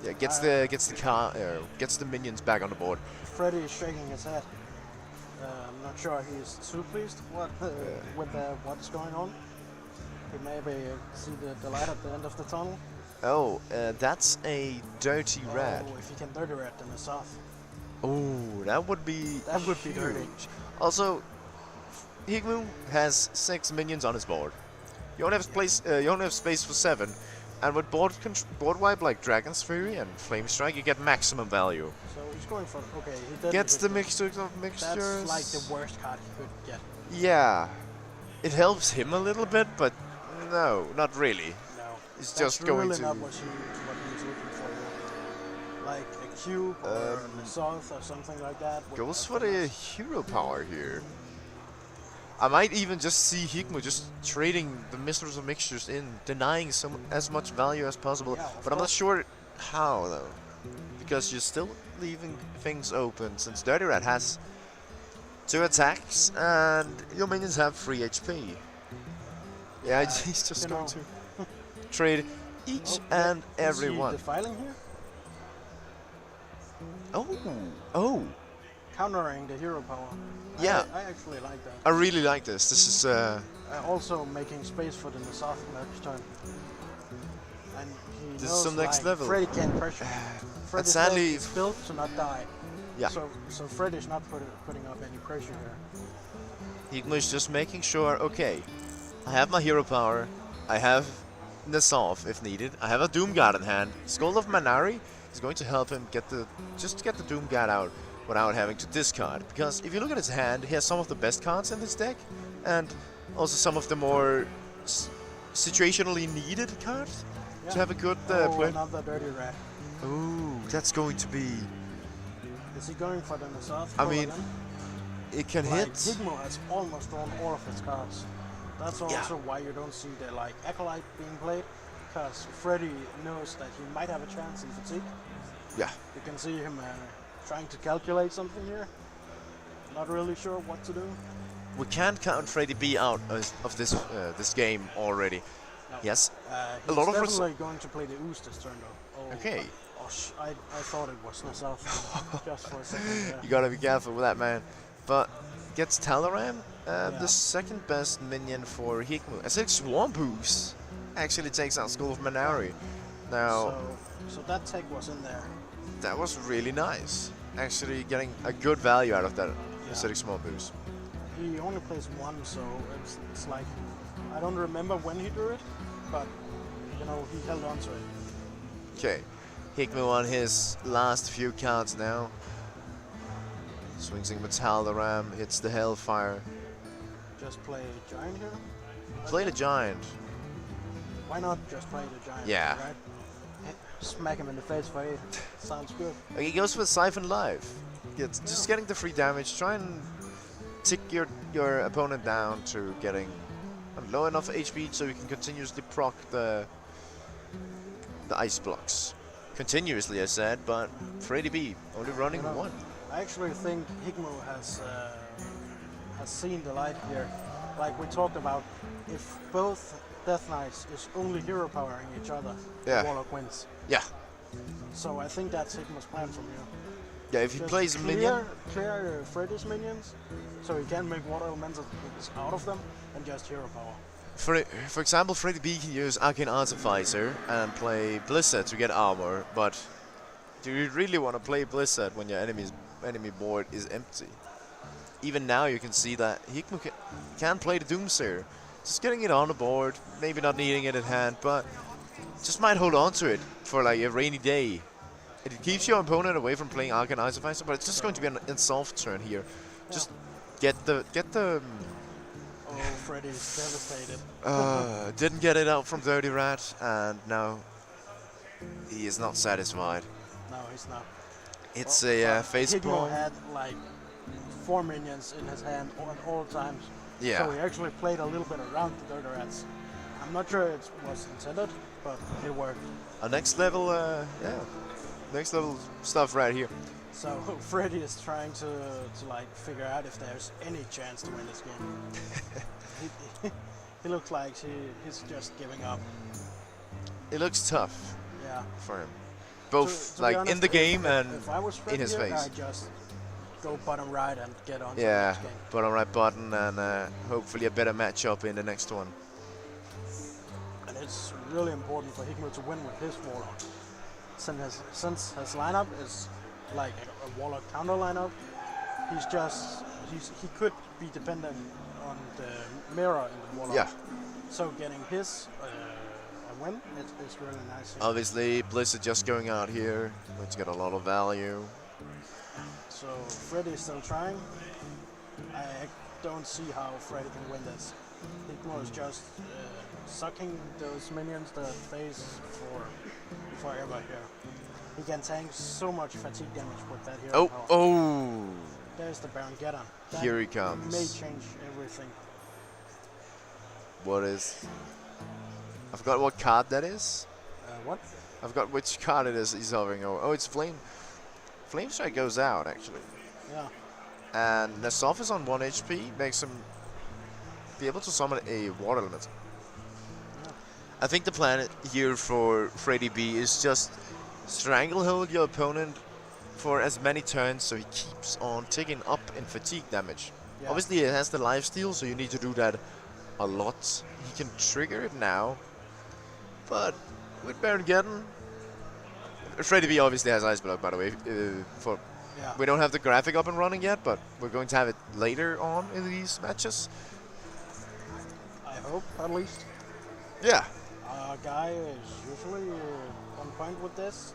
Yeah, gets the minions back on the board. Freddy is shaking his head. I'm not sure he's too pleased with what's going on. He maybe see the light at the end of the tunnel. Oh, that's a dirty rat. Oh, if he can dirty rat in the south. Oh, that would be dirty. huge. Also, Higmu has 6 minions on his board. You only have space. You only have space for 7, and with board wipe like Dragon's Fury and Flame Strike, you get maximum value. So he's going for okay. He did Gets the mixtures of mixtures. That's like the worst card he could get. Yeah, it helps him a little bit, but no, not really. No, It's that's just going really to. not what he's looking for here. Like a cube or a south or something like that. with Goes a for the finesse. hero power here. I might even just see Hikmu just trading the Mistress of Mixtures in, denying as much value as possible. Yeah, of But I'm not course. sure how though, because you're still leaving things open. Since Dirty Rat has 2 attacks and your minions have 3 HP. Yeah, he's just you going know. to trade each and every Is he one. defiling here? Oh. Countering the hero power. Yeah. I actually like that. I really like this. This is Also making space for the Nasath next turn. And he This is knows some next like, level. Freddy can't pressure. Freddy sadly- is built to not die. Yeah. So Freddy's not putting up any pressure here. Higmu is just making sure, okay, I have my hero power, I have Nasov if needed. I have a Doomguard in hand. Skull of Manari is going to help him get the Doomguard out without having to discard. Because if you look at his hand, he has some of the best cards in his deck, and also some of the more situationally needed cards to have a good play. Another Dirty Rat. Ooh, that's going to be... Is he going for the Nasov? I mean, it can hit. Higmo has almost drawn all of his cards. That's also why you don't see the Acolyte being played, because Freddy knows that he might have a chance in fatigue. Yeah. You can see him trying to calculate something here. Not really sure what to do. We can't count Freddy B out of this game already. No. Yes. He's definitely going to play the Ooze this turn though. Oh, okay. I thought it was Nasov just for a second. Yeah. You gotta be careful with that, man. But gets Talaram, the second best minion for Hikmu. Acidic Swamp Ooze actually takes out Skull of Manari. Now, so that tech was in there. That was really nice. Actually getting a good value out of that Acidic Swamp Ooze. He only plays one, so it's like, I don't remember when he drew it, but you know, he held on to it. Okay, Hikmu on his last few cards now. Swings in Metalaram, hits the Hellfire. Just play Giant here? Play the Giant. Why not just play the Giant? Yeah. Right? Smack him in the face for 8. Sounds good. He goes with Siphon Life. Just getting the free damage. Try and tick your opponent down to getting low enough HP so you can continuously proc the ice blocks. Continuously, I said, but Freddy B only running one. I actually think Higmo has seen the light here. Like we talked about, if both Death Knights is only hero powering each other, the Warlock wins. Yeah. So I think that's Higmo's plan from here. Yeah, if he plays a minion, clear Freddy's minions, so he can make water elementals out of them and just hero power. For example, Freddy B can use Arcane Artificer and play Blizzard to get armor, but do you really want to play Blizzard when your enemy board is empty? Even now you can see that Hikmu can play the Doomsayer. Just getting it on the board, maybe not needing it in hand, but just might hold on to it for like a rainy day. It keeps your opponent away from playing Arcane Artificer, but it's just going to be an Insolve turn here. Just get the Oh, Freddy's devastated. Didn't get it out from Dirty Rat, and now he is not satisfied. No, he's not. It's a face Higmo had like 4 minions in his hand at all times. Yeah. So he actually played a little bit around the Dirty Rats. I'm not sure it was intended, but it worked. A next level, next level stuff right here. So Freddy is trying to like figure out if there's any chance to win this game. He looks like he's just giving up. It looks tough. Yeah. For him, both to like honest, in the game and if I was Freddy in his here, face. I'd just go bottom right and get on. Yeah, to the next game. bottom right button and hopefully a better matchup in the next one. And it's really important for Hikmu to win with his Warlock. Since his lineup is like a Warlock counter lineup, he could be dependent on the mirror in the Warlock. Yeah. So getting his a win is really nice. Obviously, Blizzard just going out here, going to get a lot of value. So Freddy is still trying. I don't see how Freddy can win this. Hikmo is just sucking those minions that face for forever here. He can tank so much fatigue damage with that hero power. Oh! There's the Baron Geddon. Here he comes. May change everything. What is... I forgot what card that is. What? I forgot which card it is he's hovering over. Oh, it's Flame. Flame Strike goes out, actually. Yeah. And Nasov is on 1 HP, makes him be able to summon a water element. Yeah. I think the plan here for Freddy B is just stranglehold your opponent for as many turns so he keeps on ticking up in fatigue damage. Yeah. Obviously it has the lifesteal, so you need to do that a lot. He can trigger it now, but with Baron Geddon, Freddy B obviously has Ice Block, by the way. We don't have the graphic up and running yet, but we're going to have it later on in these matches. I hope, at least. Yeah. our guy is usually on point with this.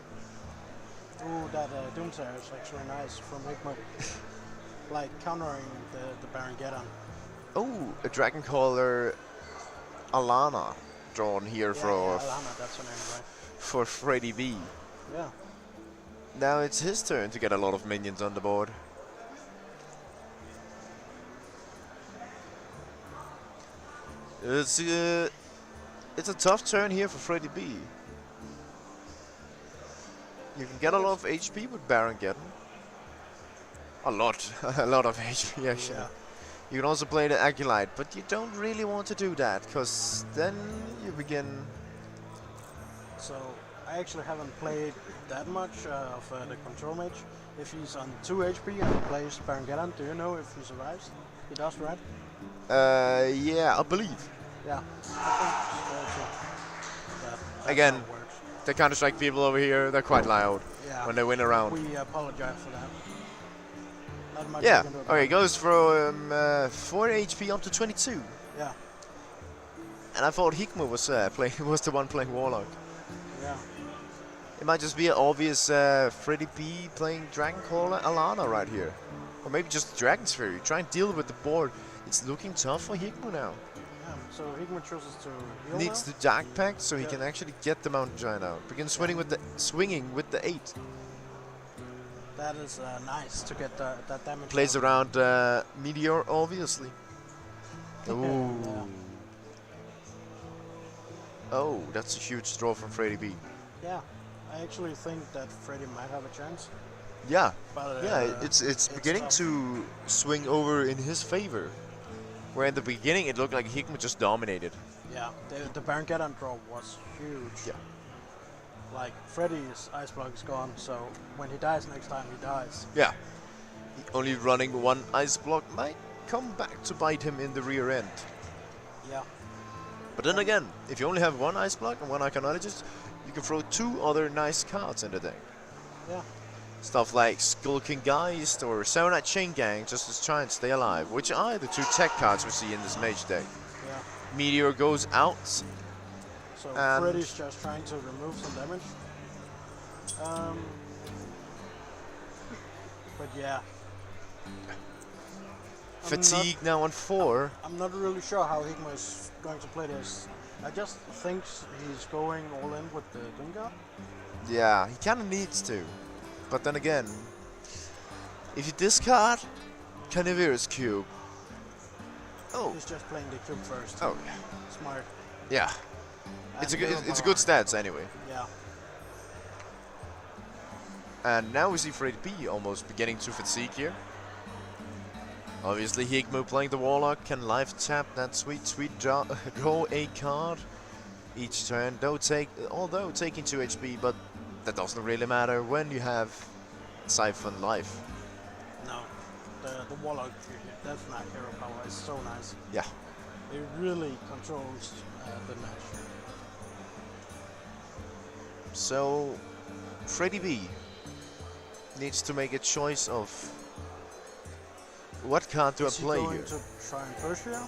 Ooh, that Doomsayer is actually nice from Higma. Like countering the Baron Geddon. Oh, a Dragon Caller Alana drawn here Alana, that's her name, right? for Freddy B. Yeah. Now it's his turn to get a lot of minions on the board. It's a tough turn here for Freddy B. You can get a lot of HP with Baron Geddon. A lot of HP actually. Yeah. You can also play the Acolyte, but you don't really want to do that, because then you begin... So, I actually haven't played that much of the Control Mage. If he's on 2 HP and he plays Baron Geddon, do you know if he survives? He does, right? Yeah, I believe. Yeah, I think that's Again, how it works. the Counter-Strike people over here, they're quite loud when they win a round. We apologize for that. Not much Yeah, we can do about okay, it. it goes from 4 HP up to 22. Yeah, And I thought Higma was was the one playing Warlock. yeah. It might just be an obvious Freddy B playing Dragon Caller Alana right here. Or maybe just Dragon Sphere. Try and deal with the board. It's looking tough for Higma now. Yeah, so Higma chooses to heal Needs now. the Dark Pact so he Yeah. can actually get the Mountain Giant out. Begin swinging with the 8. That is nice to get that damage. Plays out. around Meteor, obviously. Ooh. Yeah. Oh, that's a huge draw from Freddy B. Yeah, I actually think that Freddy might have a chance. Yeah, But yeah, it's beginning tough. to swing over in his favor. Where in the beginning it looked like Higma just dominated. Yeah, the Baron Geddon draw was huge. Yeah. Like, Freddy's ice block is gone, so when he dies next time, he dies. Yeah. Only running one ice block might come back to bite him in the rear end. Yeah. But then again, if you only have one ice block and one Iconologist, you can throw 2 other nice cards in the deck. Yeah. Stuff like Skulking Geist or Samurai Chain Gang, just to try and stay alive, which are the 2 tech cards we see in this mage deck. Yeah. Meteor goes out. So And- Freddy's just trying to remove some damage. But yeah. Fatigue now on 4. I'm not really sure how Higma is going to play this. I just think he's going all in with the Doomguard. Yeah, he kind of needs to. But then again, if you discard Carnivorous Cube. Oh. He's just playing the cube first. Oh, Smart. yeah. It's a And good, hero it's a power. good stats anyway. Yeah. And now we see Freddy B almost beginning to fatigue here. Obviously, Higma playing the Warlock can live tap that sweet draw a card each turn. Although taking 2 HP, but that doesn't really matter when you have Siphon life. No. The Warlock, that's not hero power. It's so nice. Yeah. It really controls the match. So, Freddy B needs to make a choice of what card do I play Is he here. going to try and push here?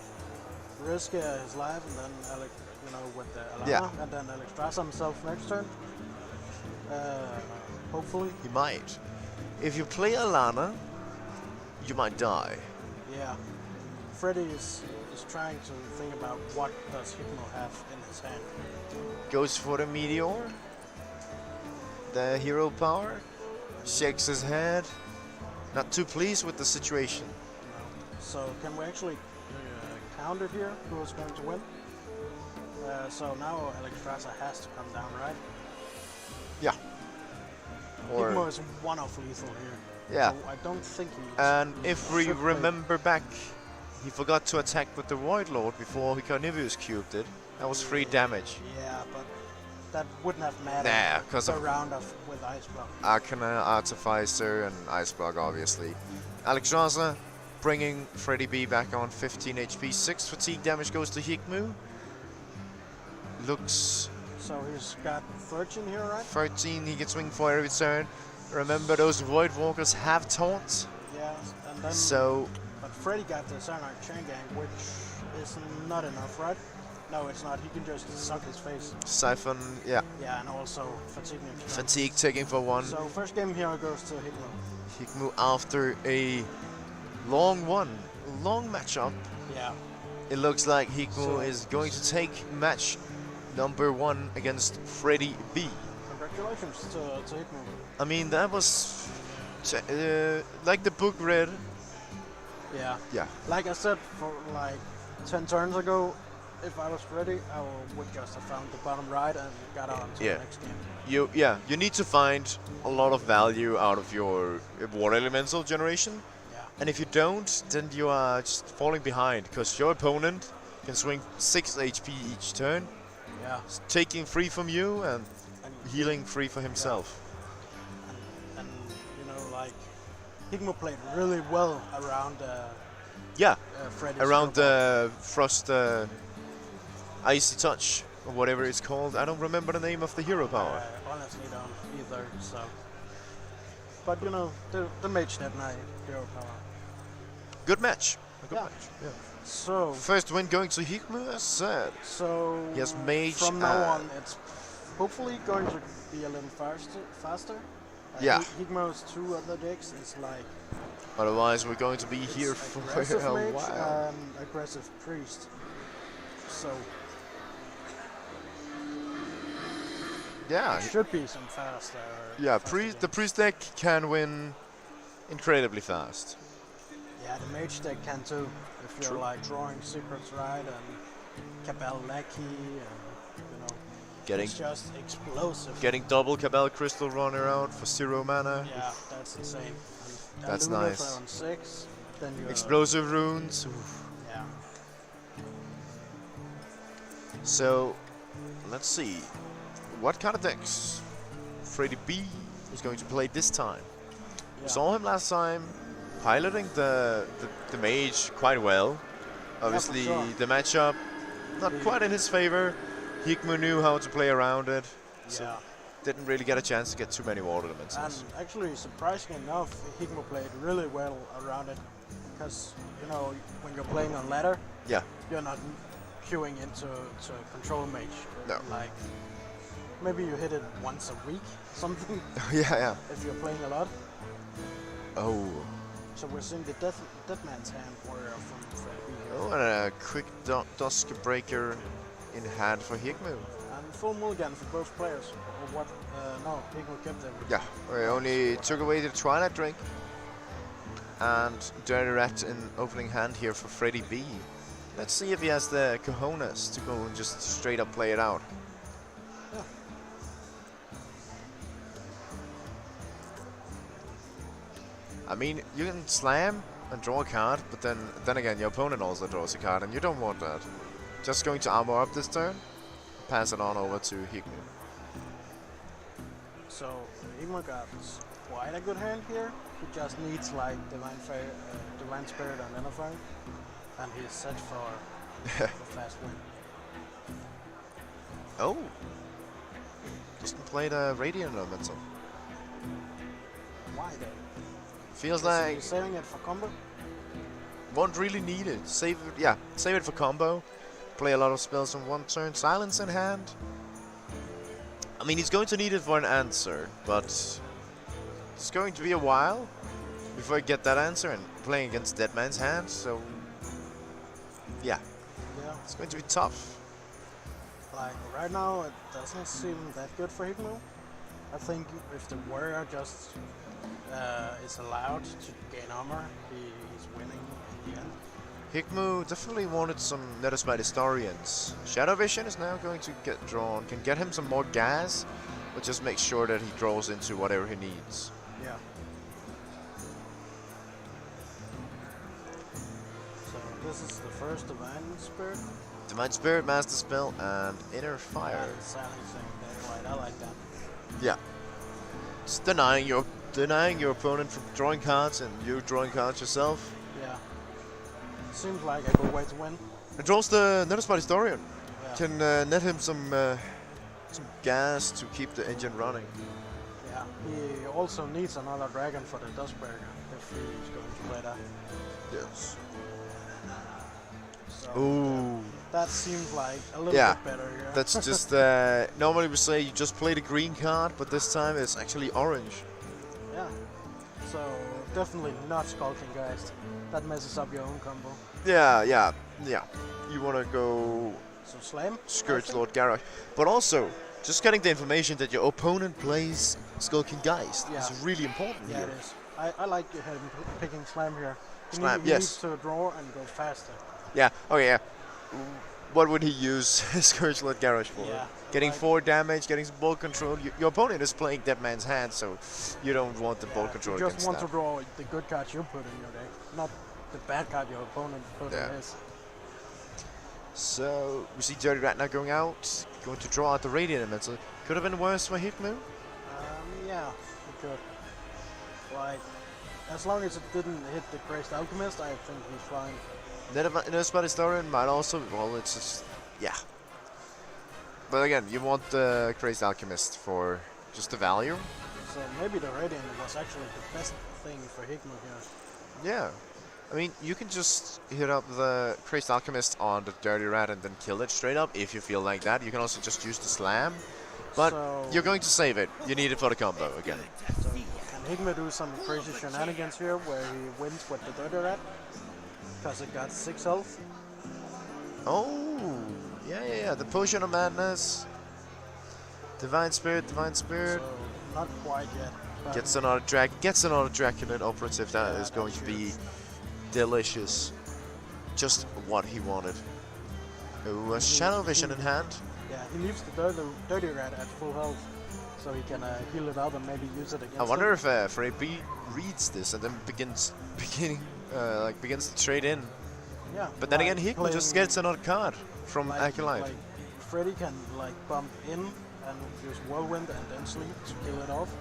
Risk his life and then Alex, with the Alana, Yeah. and then Alex tries himself next turn. Hopefully. He might. If you play Alana, you might die. Yeah. Freddy is trying to think about what does Higma have in his hand. Goes for the Meteor. The hero power. Shakes his head. Not too pleased with the situation. So can we actually count it here? Who's going to win? So now Alex Strasser has to come down, right? Yeah. Or Higma is one-off lethal here. yeah. So I don't think he. And he if we should play- remember back, he forgot to attack with the Void Lord before he Carnivorous cubed it. That was 3 damage. Yeah, but that wouldn't have mattered. Nah, because the of round with Ice Block. Arcana, Artificer, and Ice Block, obviously. Alex Strasser bringing Freddy B back on 15 HP. 6 fatigue damage goes to Higmu. Looks So he's got 13 here, right? 13, he can swing for every turn. Remember, those Void Walkers have taunts. Yeah, and then. So, But Freddy got the Cyanide Chain Gang, which is not enough, right? No, it's not. He can just suck his face. Siphon, yeah. Yeah, and also fatigue. Fatigue taking for 1. So first game here goes to Hikmu. Hikmu after a long matchup. Yeah. It looks like Hikmu is going to take match number 1 against Freddy B. Congratulations to Hikmu. I mean, that was like the book read. Yeah. Yeah. Like I said, for like 10 turns ago, if I was ready, I would just have found the bottom right and got on to the next game. You need to find a lot of value out of your water elemental generation. Yeah. And if you don't, then you are just falling behind, because your opponent can swing 6 HP each turn. Yeah. Taking free from you and healing free for himself. Yeah. And you know, like, Hikmu played really well around Freddy's around the Frost Icy Touch, or whatever it's called. I don't remember the name of the hero power. I honestly don't either, so. But you know, the Mage Dead Knight hero power. Good match. A good match. Yeah. So first win going to Hikmu, as said. So yes, Mage. From now on, it's hopefully going to be a little faster. Yeah. Hikmu's 2 other decks is like. Otherwise, we're going to be here for a mage while. And aggressive priest. So. Yeah. There should be some faster. Yeah, the priest deck can win incredibly fast. Yeah, the mage deck can too. If you're like drawing secrets right and Cabal Lackey and it's just explosive. Getting double Cabal Crystal Runner out for 0 mana. Yeah, that's insane. And that's nice. On 6, then you explosive runes. Oof. Yeah. So, let's see. What kind of decks Freddy B is going to play this time? Yeah. We saw him last time piloting the mage quite well. Obviously, the matchup not quite in his favor. Hikmu knew how to play around it, so didn't really get a chance to get too many water elements. And actually, surprisingly enough, Hikmu played really well around it, because when you're playing on ladder, you're not queuing into control mage. No. Like maybe you hit it once a week, something. Yeah. If you're playing a lot. Oh. So we're seeing the dead man's hand warrior from Freddy. Oh, and a quick Dusk Breaker in hand for Hikmu. And full mulligan for both players. Or what? No, Hikmu kept them. Yeah, we only took away the Twilight Drink. And Dirty Rat in opening hand here for Freddy B. Let's see if he has the cojones to go and just straight up play it out. Yeah. I mean, you can slam and draw a card, but then again, your opponent also draws a card, and you don't want that. Just going to armor up this turn, pass it on over to Hikmu. So Hikmu got quite a good hand here. He just needs like Divine Spirit and Enerfire, and he's set for a fast win. Oh, doesn't play the Radiant Elemental. Why though? Feels like you're saving it for combo. Won't really need it. Save it for combo. Play a lot of spells on one turn. Silence in hand. I mean, he's going to need it for an answer, but it's going to be a while before I get that answer, and playing against Dead Man's hand, so yeah, it's going to be tough. Like right now, it doesn't seem that good for Hikmu. I think if the warrior just is allowed to gain armor, he's winning in the end. Hikmu definitely wanted some Netherspite Historians. Shadow Vision is now going to get drawn. Can get him some more gas, but just make sure that he draws into whatever he needs. Yeah. So this is the first Divine Spirit. Divine Spirit, Master Spell, and Inner Fire. And silencing that right. I like that. Yeah. It's denying your opponent from drawing cards, and you drawing cards yourself. Yeah. Seems like a good way to win. It draws the Netherspite Historian. Yeah. Can net him some gas to keep the engine running. Yeah. He also needs another dragon for the Dustbreaker if he's going to play that. Yes. So, Ooh. That seems like a little Yeah, bit better here. that's just normally we say you just play the green card, but this time it's actually orange. Yeah. So definitely not Skulking Geist. That messes up your own combo. Yeah. You want to go So Slam? Scourge Lord Garrosh, but also just getting the information that your opponent plays Skulking Geist is really important Yeah, here. it is. I like him picking Slam here. Slam, he yes. needs to draw and go faster. Yeah. Okay. Yeah. What would he use Scourge Lord Garrosh for? Yeah, Getting like 4 damage, getting some ball control. Your opponent is playing Dead Man's Hand, so you don't want the ball control You just against want that. to draw the good cards you put in your deck, not the bad card your opponent put in his. So we see Dirty Rat now going out, going to draw out the Radiant Elemental. Could have been worse for Hitmo. Yeah, it could. Like, as long as it didn't hit the Crazed Alchemist, I think he's fine. Nerspot Historian might also, well, it's just, yeah. But again, you want the Crazed Alchemist for just the value. So maybe the Radiant was actually the best thing for Higma here. Yeah. I mean, you can just hit up the Crazed Alchemist on the Dirty Rat and then kill it straight up if you feel like that. You can also just use the Slam. But you're going to save it. You need it for the combo again. So can Higma do some crazy shenanigans here where he wins with the Dirty Rat? Because it got 6 health. Oh, yeah. The Potion of Madness. Divine Spirit. So not quite yet. Gets another Draculent Operative. That is going to be delicious. Just what he wanted. Oh, a Shadow Vision in hand. Yeah, he leaves the Dirty Rat at full health, so he can heal it up and maybe use it against I wonder him. if Frey B reads this and then begins to trade in. Yeah. But then again, Higma just gets another card from Acolyte. Like Freddy can like bump in and use Whirlwind and then sleep to kill it off.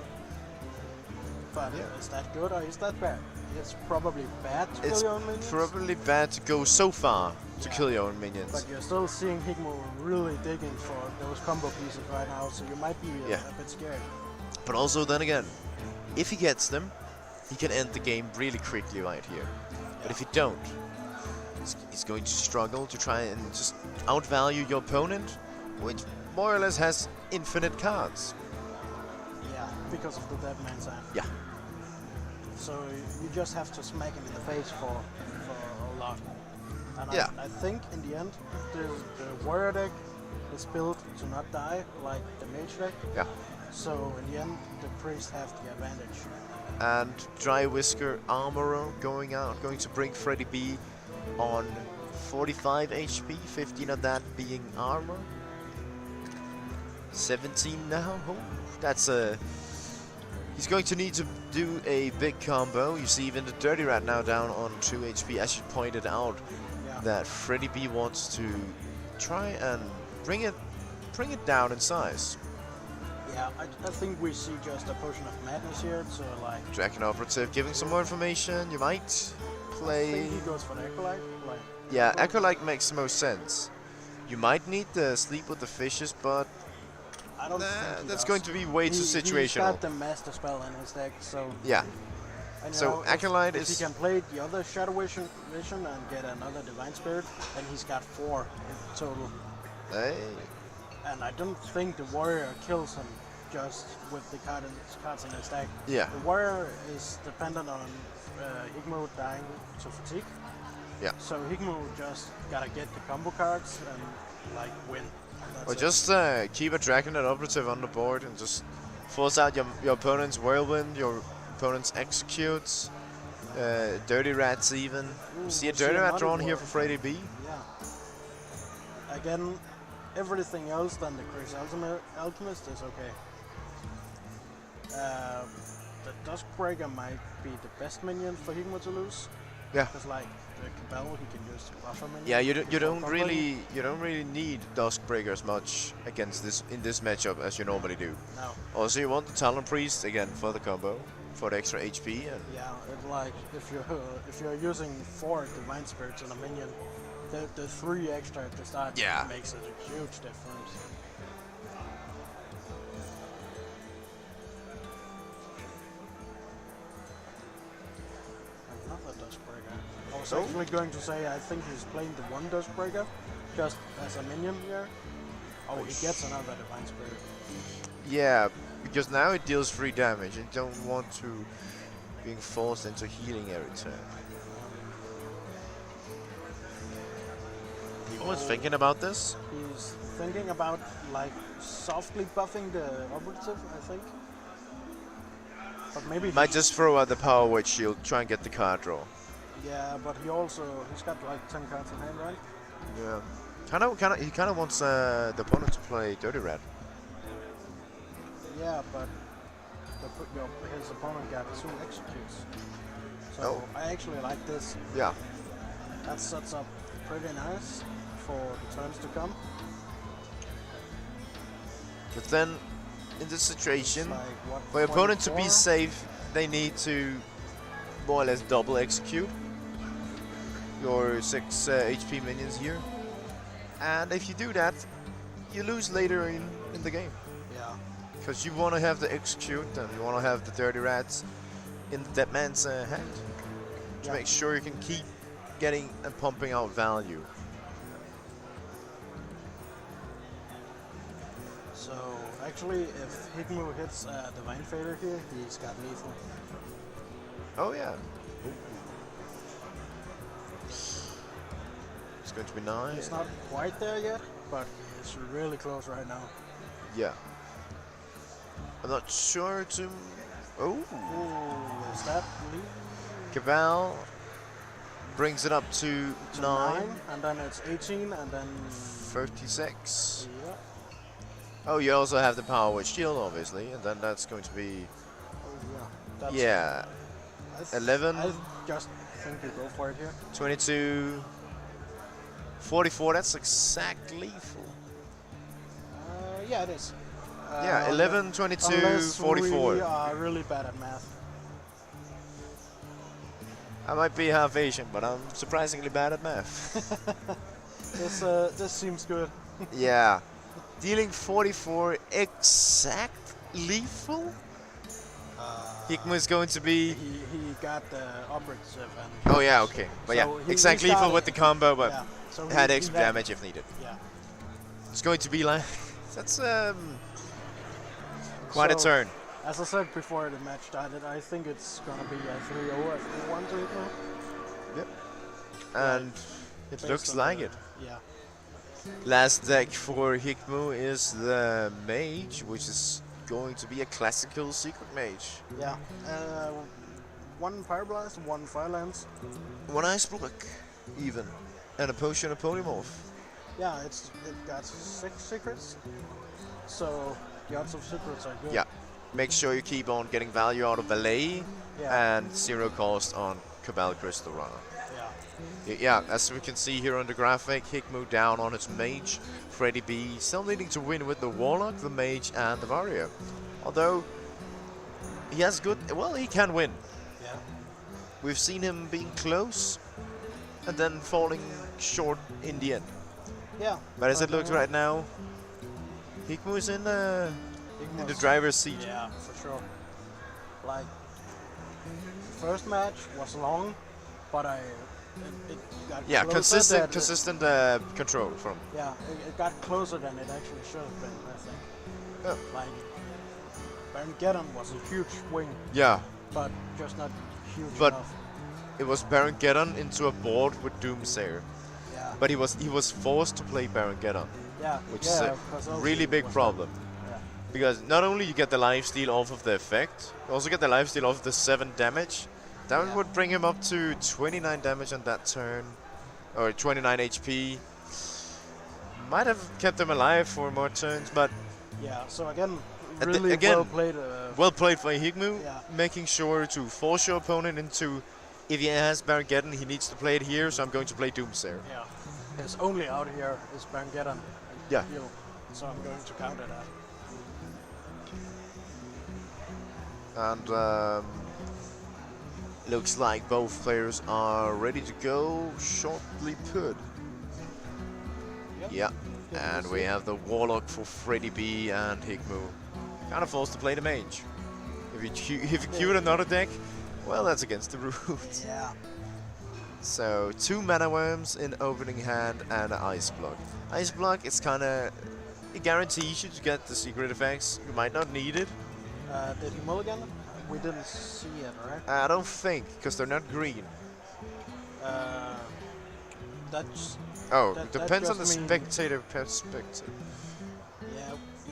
But is that good or is that bad? It's probably bad to kill your own minions. It's probably bad to go so far to kill your own minions. But you're still seeing Higmo really digging for those combo pieces right now, so you might be a bit scared. But also then again, if he gets them, he can end the game really quickly right here. But if you don't, he's going to struggle to try and just outvalue your opponent, which more or less has infinite cards. Yeah, because of the Dead Man's Hand. Yeah. So you just have to smack him in the face for a lot. And I think in the end, the Warrior deck is built to not die like the Mage deck. Yeah. So in the end, the Priest have the advantage. And Dry Whisker Armorer going to bring Freddy B on 45 HP, 15 of that being armor. 17 now. Oh, that's a. He's going to need to do a big combo. You see even the Dirty Rat now down on 2 HP, as you pointed out, that Freddy B wants to try and bring it down in size. Yeah, I think we see just a Potion of Madness here, so like... Dragon Operative giving some more information. You might play... I think he goes for the Acolyte. Like, yeah, Acolyte makes the most sense. You might need the Sleep with the Fishes, but... I don't think that's going to be way too situational. He's got the Master Spell in his deck, so... Yeah. And so Acolyte if he can play the other Shadow Vision and get another Divine Spirit, then he's got 4 in total. Hey. And I don't think the Warrior kills him just with the cards in his deck. Yeah. The Warrior is dependent on Higmo dying to fatigue. Yeah. So Higmo just gotta get the combo cards and like win. Or just keep a Dragonet Operative on the board and just force out your opponent's Whirlwind, your opponent's Executes, Dirty Rats even. Ooh, See a Dirty Rat drawn here for Freddy B? Yeah. Again, everything else than the Crazed Alchemist is okay. The Duskbreaker might be the best minion for Higmo to lose. Yeah. Because like the Cabal, he can use the buffer minion. Yeah, you don't really need Duskbreaker as much against in this matchup as you normally do. No. Also, you want the Talon Priest again for the combo, for the extra HP. And yeah, it's like if you're using 4 Divine Spirits on a minion, the 3 extra at the start makes a huge difference. Another Duskbreaker. was actually going to say I think he's playing the one Dustbreaker just as a minion here. Oh, he gets another Divine Spirit. Yeah, because now it deals 3 damage and don't want to being forced into healing every turn. He was thinking about this. He's thinking about like softly buffing the operative, I think. But maybe Might just throw out the Power Word Shield, try and get the card draw. yeah, but he's got like 10 cards in hand, right? Yeah. He kind of wants the opponent to play Dirty Rat. Yeah, but his opponent got 2 executes. So I actually like this. Yeah. That sets up pretty nice for the turns to come. But then, in this situation, Like, what, for your opponent to be 24? safe, they need to more or less double execute your 6 HP minions here. And if you do that, you lose later in the game. Yeah. Because you want to have the execute and you want to have the Dirty Rats in the dead man's hand to make sure you can keep getting and pumping out value. So actually, if Higmu hits Divine Fader here, he's got lethal. Oh yeah. It's going to be nice. It's not quite there yet, but it's really close right now. Yeah. I'm not sure to... Oh! Ooh, is that lead? Cabal brings it up to 9. And then it's 18, and then... 36. Yeah. Oh, you also have the Power Word Shield, obviously, and then that's going to be... Oh, yeah. That's, yeah. 11. I just think you go for it here. 22. 44, that's exact lethal. Yeah, it is. Yeah, 11, 22, unless 44. we are really bad at math. I might be half Asian, but I'm surprisingly bad at math. This seems good. Yeah. Dealing 44 exact lethal? Higmu is going to be... He got the operative. And oh yeah, okay. But so yeah, exact lethal with the combo, but so had extra damage if needed. Yeah. It's going to be like... That's quite a turn. As I said before the match started, I think it's going to be a 3-0 if we want to Higmu. Yep. And it looks like it. Yeah. Last deck for Higmu is the Mage, which is going to be a classical secret mage. Yeah. 1 Pyroblast, 1 Fire Lance. 1 Ice Block, even. And a Potion of Polymorph. Yeah, it got 6 secrets. So the odds of secrets are good. Yeah. Make sure you keep on getting value out of Valet and 0 cost on Cabal Crystal Runner. Yeah, as we can see here on the graphic, Higmu down on his Mage, Freddy B still needing to win with the Warlock, the Mage and the Warrior. Although, he has good, well, he can win. Yeah. We've seen him being close and then falling short in the end. Yeah. But as it looks right now, Higmu is in the driver's seat. Yeah, for sure. Like, the first match was long, but it got closer consistent control from. Yeah, it got closer than it actually should have been, I think. Yeah. Like, Baron was a huge wing. Yeah. But just not huge but enough. It was Baron Geddon into a board with Doomsayer. Yeah. But he was forced to play Baron Geddon. Yeah. Which is a really big problem. Yeah. Because not only you get the lifesteal off of the effect, you also get the lifesteal off of the 7 damage. That would bring him up to 29 damage on that turn, or 29 HP. Might have kept him alive for more turns, but yeah. So again, really well played. Well played by Higmu, yeah. Making sure to force your opponent into. If he has Baron Geddon, he needs to play it here, so I'm going to play Doomsayer. Yeah. His only out here is Baron Geddon. Yeah. Heal, so I'm going to counter that. And looks like both players are ready to go. Shortly put. Yep. Yeah. And we have the Warlock for Freddy B and Higmu. Kind of forced to play the Mage. If you queued another deck, well, that's against the rules. Yeah. So 2 mana worms in opening hand and an ice block. Ice block is kind of, it guarantees you to get the secret effects. You might not need it. Did he mulligan? We didn't see it, right? I don't think, because they're not green. That's. Oh, that depends on the just mean- spectator perspective.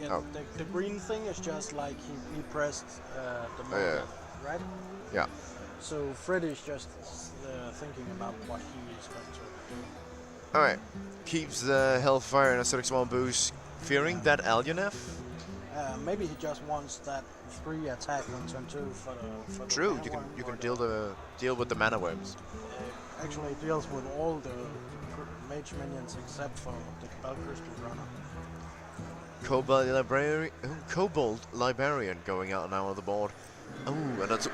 Yeah. Oh. The green thing is just like he pressed the mulligan, right? Yeah. So Freddy's just thinking about what he is going to do. Alright. Keeps the Hellfire and Acidic Small boost, fearing that Alionef. Maybe he just wants that 3 attack on turn 2 for the True, mana worm you or can deal with the mana worms. actually it deals with all the mage minions except for the Cabal Crystal Runner. Kobold Librarian going out now on the board. Oh, and that's a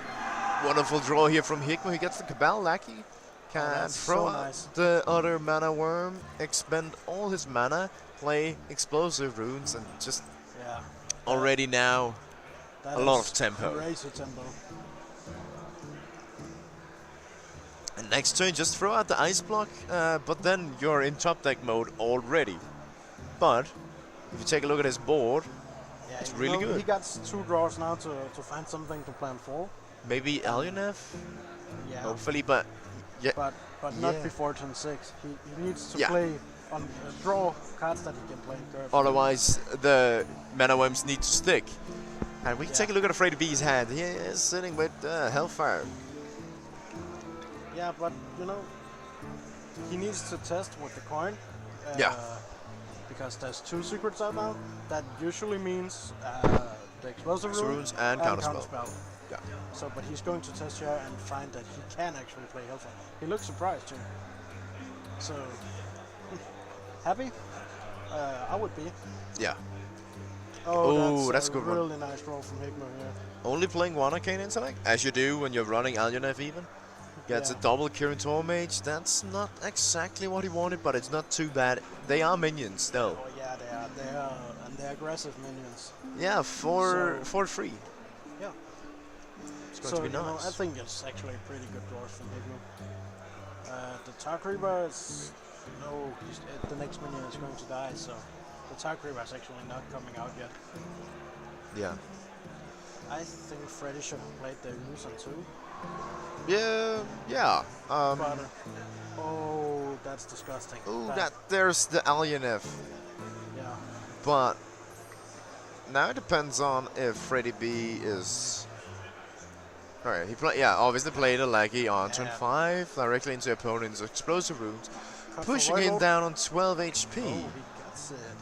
wonderful draw here from Higma. He gets the Cabal Lackey. Can throw so nice. the other mana worm, expend all his mana, play explosive runes, and just already now That a lot is of tempo. Crazy tempo. And next turn, just throw out the ice block, but then you're in top deck mode already. But if you take a look at his board, Yeah, it's you really know, good. He got 2 draws now to find something to plan for. Maybe Alionef, Yeah. hopefully, but yeah, But not before turn 6. He needs to Yeah. play on draw cards that he can play curve. otherwise the mana worms need to stick. And we can Yeah. take a look at Afraid Bee's hand. He is sitting with Hellfire. Yeah, but you know, he needs to test with the coin. Yeah. Because there's 2 secrets out now. That usually means the explosive rune Runes and counterspell. Yeah. So, but he's going to test here and find that he can actually play Hellfire. He looks surprised too. So, happy? I would be. Yeah. Oh, that's a good one. really nice roll from Higma here. Only playing 1 Arcane Intellect, as you do when you're running Alionef even. Gets Yeah. a double Kirin Mage. That's not exactly what he wanted, but it's not too bad. They are minions still. Oh yeah, they are, and they're aggressive minions. Yeah, for free. Yeah. It's going to be you know, nice. I think it's actually a pretty good draw from Higma. The Tark Reaver is the next minion is going to die, so the Tark Reaver is actually not coming out yet. Yeah. I think Freddy should have played the Illusion too. Yeah. But oh, that's disgusting. Ooh, there's the Alionef. Yeah. But now it depends on if Freddy B is. Alright, obviously played a Lackey on turn 5 directly into opponent's explosive runes, pushing him down on 12 HP. Oh, he gets it.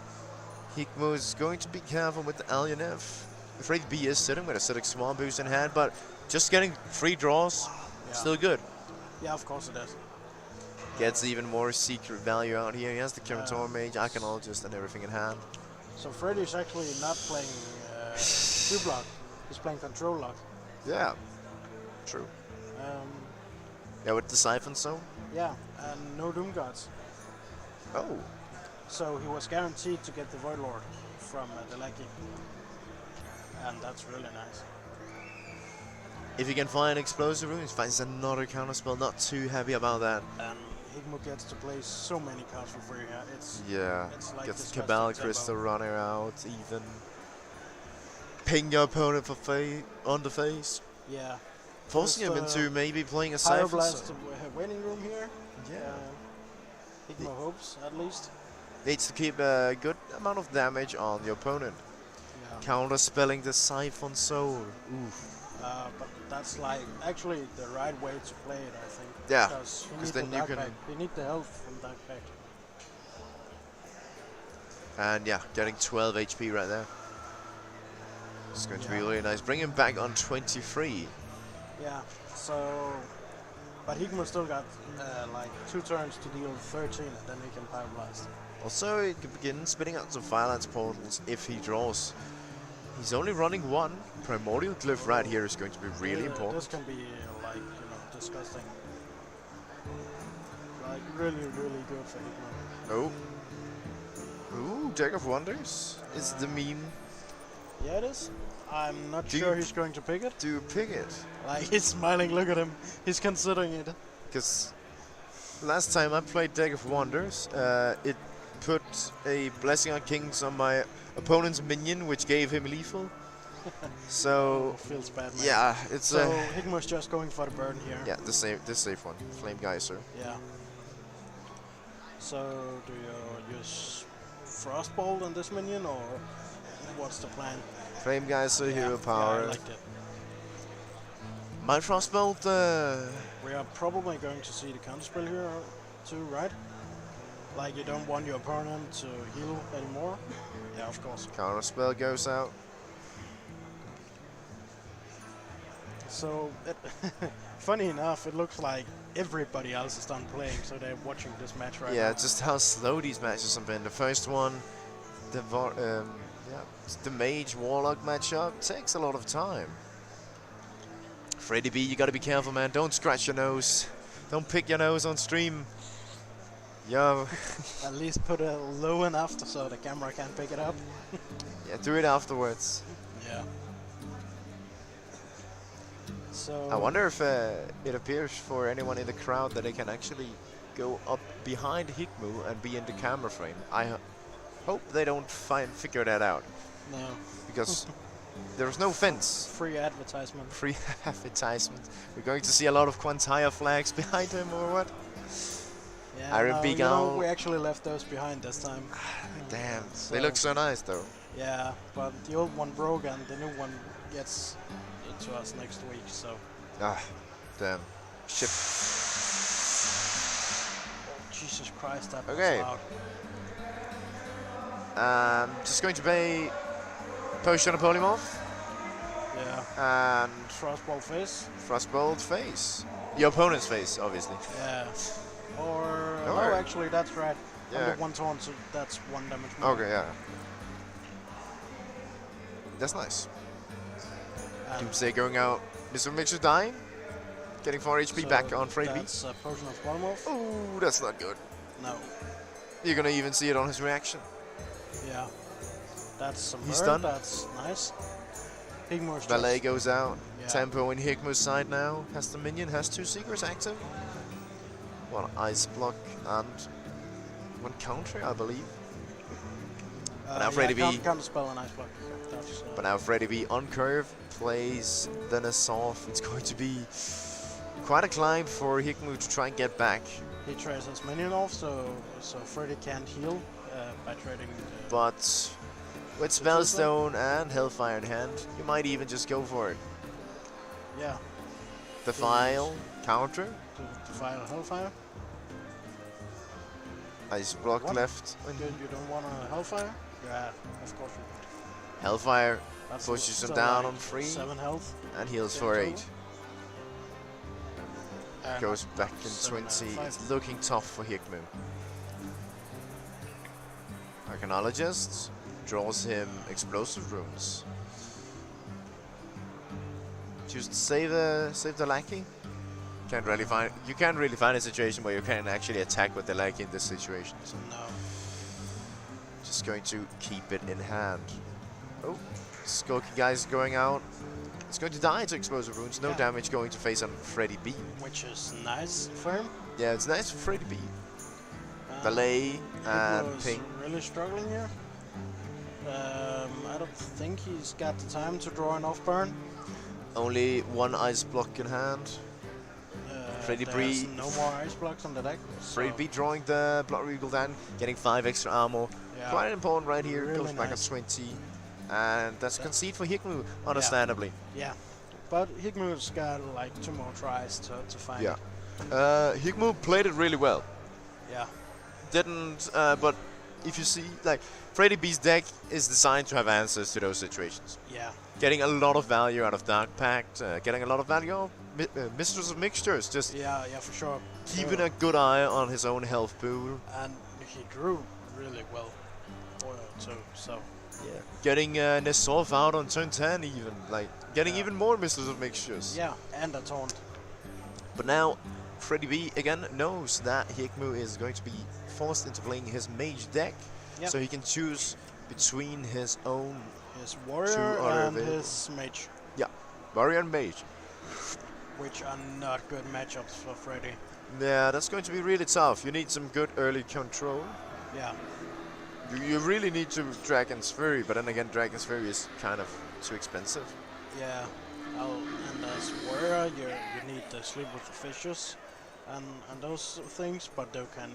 Hikmo is going to be careful with the Alionef. Freddy B is sitting with a Acidic Swarm boost in hand, but just getting 3 draws, still good. Yeah, of course it is. Gets even more secret value out here. He has the Kirin Mage, Arcanologist, and everything in hand. So Freddy's actually not playing 2-block. He's playing control lock. Yeah, true. Yeah, with the Siphon Zone. Yeah, and no Doom Gods. Oh. So he was guaranteed to get the Void Lord from the Lackey. And that's really nice. If you can find Explosive Runes, finds another counterspell. Not too happy about that. And Higmo gets to play so many cards for free here. It's like gets Cabal Crystal Runner out, even. Ping your opponent on the face. Yeah. Forcing him into maybe playing a Fire Siphon Blast Zone. waiting room here. Yeah. Higmo hopes, at least. Needs to keep a good amount of damage on the opponent. Yeah. Counter spelling the Siphon Soul. Oof. But that's like actually the right way to play it, I think. Yeah, Because then you can. You need the health from Dark Pact. And yeah, getting 12 HP right there. It's going to be really nice. Bring him back on 23. Yeah. So, but Higmo still got like 2 turns to deal 13, and then he can Fire Blast. Also, he can begin spinning out some Firelance portals if he draws. He's only running 1. Primordial Glyph right here is going to be really important. This can be like, disgusting. Like really, really good for Higmo. Oh. Ooh, Deck of Wonders is the meme. Yeah, it is. I'm not sure he's going to pick it. Do you pick it? Like, he's smiling, look at him. He's considering it. Because last time I played Deck of Wonders, it put a Blessing on Kings on my opponent's minion, which gave him lethal. So feels bad, man. yeah, it's so Higmo's just going for the burn here. Yeah, the safe one, Flame Geyser. Yeah. So do you use Frostbolt on this minion, or what's the plan? Flame Geyser, hero power. Yeah, I liked it. My Frostbolt. We are probably going to see the counterspell here too, right? Like you don't want your opponent to heal anymore. Yeah, of course. Counterspell goes out. So, funny enough, it looks like everybody else is done playing, so they're watching this match right now. Yeah, just how slow these matches have been. The first one, the Mage Warlock matchup takes a lot of time. Freddy B, you gotta be careful, man. Don't scratch your nose. Don't pick your nose on stream. Yo. At least put it low enough so the camera can pick it up. Yeah, do it afterwards. Yeah. So I wonder if it appears for anyone in the crowd that they can actually go up behind Higmu and be in the camera frame. I hope they don't figure that out. No. Because there's no fence. Free advertisement. Free advertisement. We're going to see a lot of Quantaya flags behind him or what? Yeah, Iron Big Owl. we actually left those behind this time. Damn, so they look so nice though. Yeah, but the old one broke and the new one gets to us next week, so. Ah, damn. Ship. Oh, Jesus Christ, that was Okay. loud. Just going to pay Potion of Polymorph. Yeah. And Frostbolt face. Frostbolt face. Your opponent's face, obviously. Yeah. Or No, no, actually that's right. Yeah. Under one taunt, so that's 1 damage more. Okay, yeah. That's nice. Doomsday going out. Mr. Mixer dying. Getting 4 HP back on Freddy B. That's a Potion of Polymorph. Oh, that's not good. No. You're gonna even see it on his reaction. Yeah. That's some He's burn. done. That's nice. Higmo's Ballet goes out. Yeah. Tempo in Higmu's side now. Has the minion, has 2 Seekers active. One Ice Block and 1 counter, I believe. But now Freddy B. Counter spell and Ice Block. That's, But now Freddy B on curve plays the Nassau. It's going to be quite a climb for Higmu to try and get back. He trades his minion off, so Freddy can't heal by trading. But with Spellstone and Hellfire in hand, you might even just go for it. Yeah. Defile, counter. To file Hellfire. Ice block What? left. You don't want a Hellfire? Yeah, of course you would. Hellfire That's pushes him still down like on 3 7 health. and heals in for total. 8. And Goes back in 7 20. and 5. It's looking tough for Higmu. Arcanologist draws him explosive runes. Choose to save the lackey. You can't really find a situation where you can actually attack with the lackey in this situation. So No. just going to keep it in hand. Oh, Skokie guy's going out. It's going to die to explosive runes. No Yeah. damage going to face on Freddy B. Which is nice for him. Yeah, it's nice for Freddy B. Ballet and Higmo's Ping. really struggling here. I don't think he's got the time to draw enough burn. Only 1 ice block in hand. Freddy There's B. no more ice blocks on the deck. Freddy B drawing the Blood Regal down, getting 5 extra armor. Yeah. Quite important right here. Really Goes back nice. at 20. And that's a concede for Higmu, understandably. Yeah. But Higmu's got like 2 more tries to find Yeah. it. Higmu played it really well. Yeah. Didn't, but if you see, like, Freddy B's deck is designed to have answers to those situations. Yeah. Getting a lot of value out of Dark Pact, getting a lot of value out of Mistress of Mixtures, just Yeah, for sure. keeping a good eye on his own health pool. And he drew really well too, so. Yeah. Getting Nesov out on turn 10 even, like, getting even more Mistress of Mixtures. Yeah, and a taunt. But now, Freddy B again knows that Higmu is going to be forced into playing his mage deck, Yep. so he can choose between his own His warrior are and available. his mage, warrior and mage. which are not good matchups for Freddy. Yeah, that's going to be really tough. You need some good early control. Yeah. You really need to Dragon's Fury, but then again, Dragon's Fury is kind of too expensive. Yeah. And as warrior, you need to sleep with the fishes, and those things, but they can.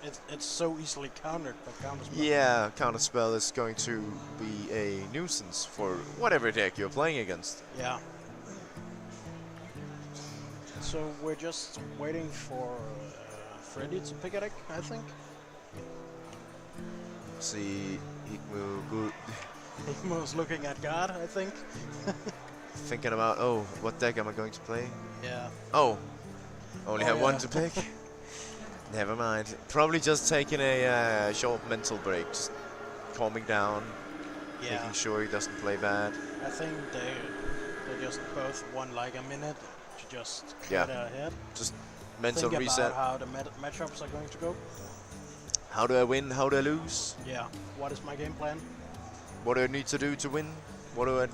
It's so easily countered by counterspell. Yeah, counterspell is going to be a nuisance for whatever deck you're playing against. Yeah. So we're just waiting for Freddy to pick a deck, I think. See, Igmu Igmo's looking at God, I think. thinking about, oh, what deck am I going to play? Yeah. Oh, only have one yeah. to pick. Never mind. Probably just taking a short mental break, just calming down, making sure he doesn't play bad. I think they just both want like a minute to just clear their head. Just mental think reset. About how the matchups are going to go. How do I win? How do I lose? Yeah. What is my game plan? What do I need to do to win? What do I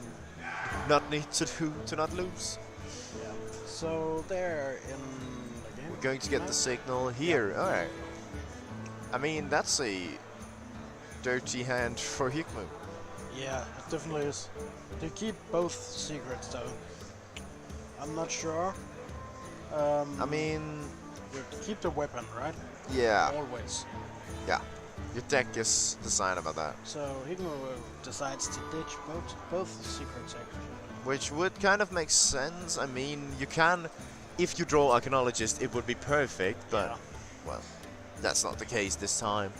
not need to do to not lose? Yeah. So they're in the game. We're going to get the signal here. Yeah. Alright. I mean, that's a dirty hand for Hikmu. Yeah, it definitely is. They keep both secrets though. I'm not sure. I mean, you keep the weapon, right? yeah. Always. Yeah. Your deck is designed about that. So Hikmu decides to ditch both secrets actually. Which would kind of make sense. I mean, you can, if you draw Archaeologist, it would be perfect, but, well, that's not the case this time.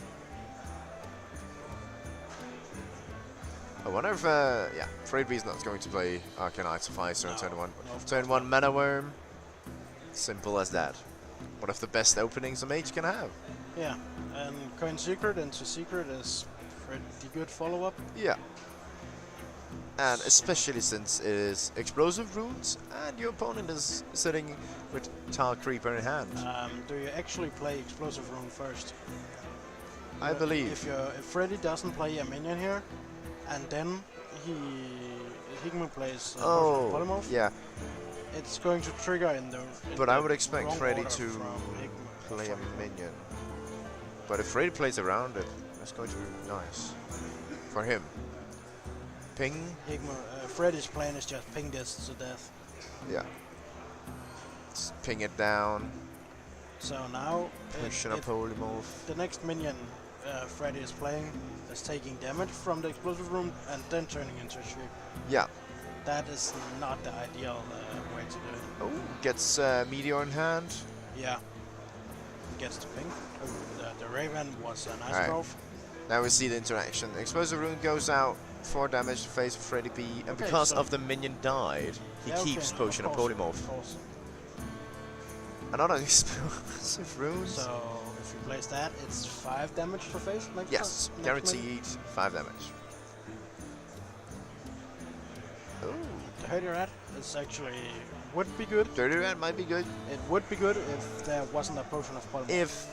I wonder if, yeah, Freddy is not going to play Arcane Artificer on turn 1. Turn 1 Mana Worm. Simple as that. One of the best openings a mage can have. Yeah, and Coin Secret into Secret is pretty good follow-up. Yeah. And especially since it is Explosive Runes, and your opponent is sitting with Tar Creeper in hand. Do you actually play Explosive Rune first? I believe. If Freddy doesn't play a minion here, and then Hikmu plays Polymorph, yeah. it's going to trigger in the. But I would expect Freddy to Hikmu, play a minion. But if Freddy plays around it, that's going to be nice for him. Ping. Freddy's plan is just ping this to death. Yeah. Let's ping it down. So now pushing a polymorph. The next minion Freddy is playing is taking damage from the explosive room and then turning into a sheep. Yeah. That is not the ideal way to do it. Oh, gets Meteor in hand. Yeah. Gets the ping. The Raven was a nice growth. Now we see the interaction. The explosive rune goes out. 4 damage to face of Freddy B, and because of the minion died, he keeps Potion of Polymorph. Another explosive runes. So if you place that, it's 5 damage to face next Yes, guaranteed 5 damage. Ooh. The Dirty Rat is actually would be good. Dirty Rat might be good. It would be good if there wasn't a Potion of Polymorph. If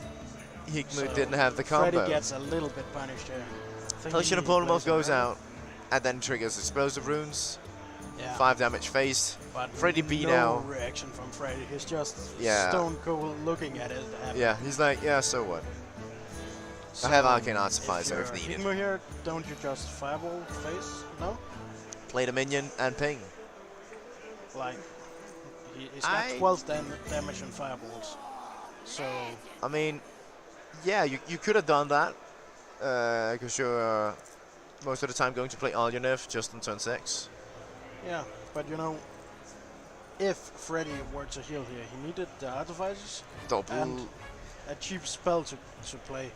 Hikmu didn't have the combo. Freddy gets a little bit punished here. Potion of Polymorph goes out. And then triggers explosive runes. Yeah. 5 damage faced. But Freddy B no now. Reaction from Freddy. He's just stone cold looking at it. Yeah, he's like, yeah, so what? So I have Arcane Artificer if needed. Hikmu here, don't you just fireball face? No? Play the minion and ping. Like, he's got 12 damage and fireballs. So. I mean, yeah, you could have done that. Because you're most of the time going to play Alionev just on turn 6. Yeah, but you know, if Freddy were to heal here, he needed the Artificers and a cheap spell to play.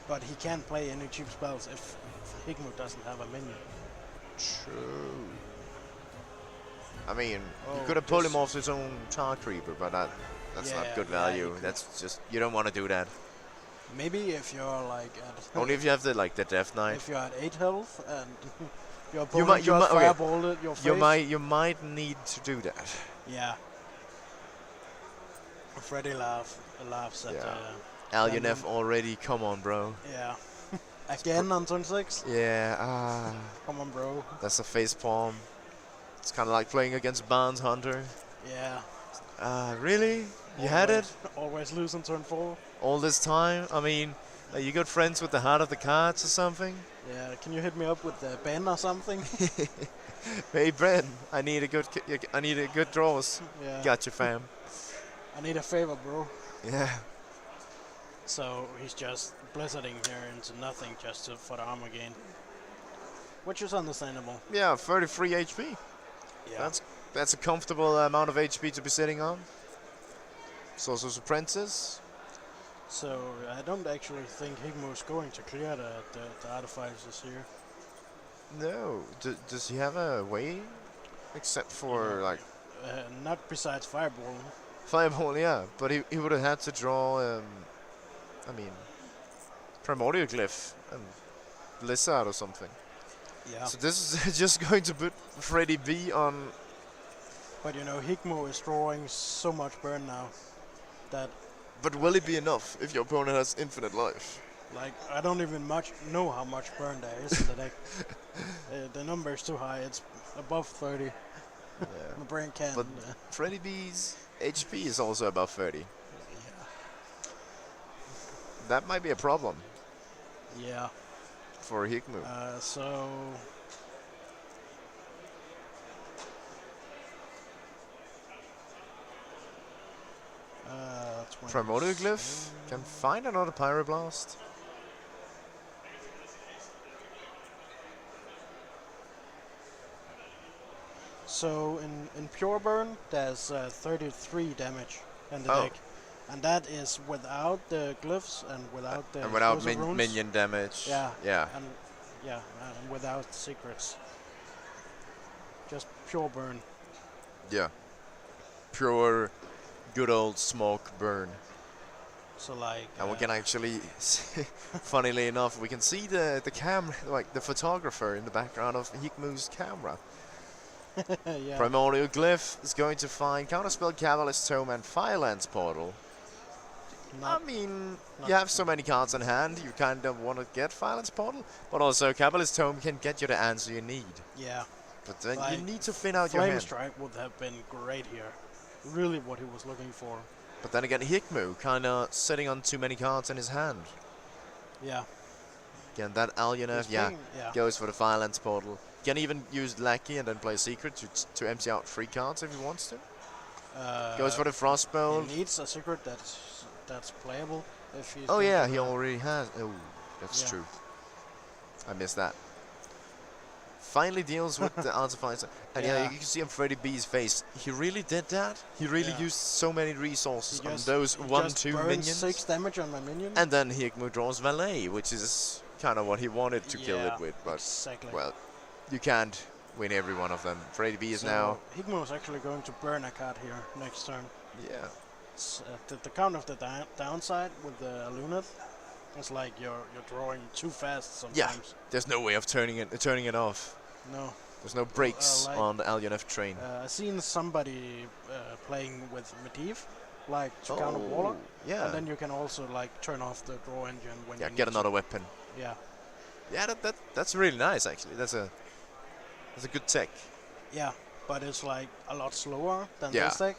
But he can't play any cheap spells if Hikmu doesn't have a minion. True. I mean, you could have polymorphed his own Tar Creeper, but that's not good value. That's just, you don't want to do that. Maybe if you're like at only if you have the Death Knight. If you're at 8 health and your opponent just fireballed your face. You might need to do that. Yeah. Freddy laughs at Alionev already, come on bro. Yeah. Again on turn 6? Yeah, come on bro. That's a facepalm. It's kinda like playing against Barnes Hunter. Yeah. Really? You had it Always lose on turn 4. all this time. I mean, are you good friends with the heart of the cards or something? Yeah, can you hit me up with the Ben or something? Hey Bren, I need a good draws. Yeah. Gotcha, fam. I need a favor, bro. Yeah. So he's just blizzarding here into nothing just for the armor gain. Which is understandable. Yeah, 33 HP. Yeah. That's a comfortable amount of HP to be sitting on. It's also Apprentice. So I don't actually think Higmo's going to clear the artificers here. No. Does he have a way? Except for, like... Not besides Fireball. Fireball, yeah. But he would have had to draw, I mean, Primordial Glyph and Blizzard or something. Yeah. So this is just going to put Freddy B on... But you know, Higmo is drawing so much burn now that... But will it be enough if your opponent has infinite life? Like, I don't even know how much burn there is in the deck. The number is too high. It's above 30. Yeah. My brain can't. But Freddy B's HP is also above 30. Yeah. That might be a problem Yeah. for Higmo. So... Primordial Glyph can find another Pyroblast. So in Pure Burn, there's 33 damage in the deck. And that is without the glyphs and without the runes. Minion damage. Yeah. Yeah. And without secrets. Just pure burn. Yeah. Pure, good old smoke burn. So like. And we can actually, funnily enough, we can see the camera, like the photographer in the background of Higmo's camera. Yeah. Primordial Glyph is going to find Counterspell, Cabalist Tome, and Firelands Portal. I mean, you have so many cards in hand, you kind of want to get Firelands Portal, but also Cabalist Tome can get you the answer you need. Yeah. But then like you need to thin out your hand. Flame Strike would have been great here. Really what he was looking for. But then again, Higmo kind of sitting on too many cards in his hand. Yeah. Again, that Alionef, yeah, goes for the Firelands Portal. Can even use Lackey and then play Secret to empty out 3 cards if he wants to. Goes for the Frostbolt. He needs a Secret that's playable. If he's oh yeah, he already has. Oh, that's true. I missed that. Finally deals with the Artificer. And yeah, you can see on Freddy B's face, he really did that. He really used so many resources on those 1-2 minions. 6 damage on my minion. And then Higmo draws Valet, which is kind of what he wanted to kill it with. But, exactly. well, you can't win every one of them. Freddy B is now... Higmo is actually going to burn a card here next turn. Yeah. The count of the downside with the Luneth is like you're drawing too fast sometimes. Yeah, there's no way of turning it off. No. There's no brakes on the Alionef train. I've seen somebody playing with Medivh, like to counter Warlock. Yeah. And then you can also like turn off the draw engine when you get another weapon. Yeah. Yeah, that's really nice actually. That's a good tech. Yeah, but it's like a lot slower than this deck.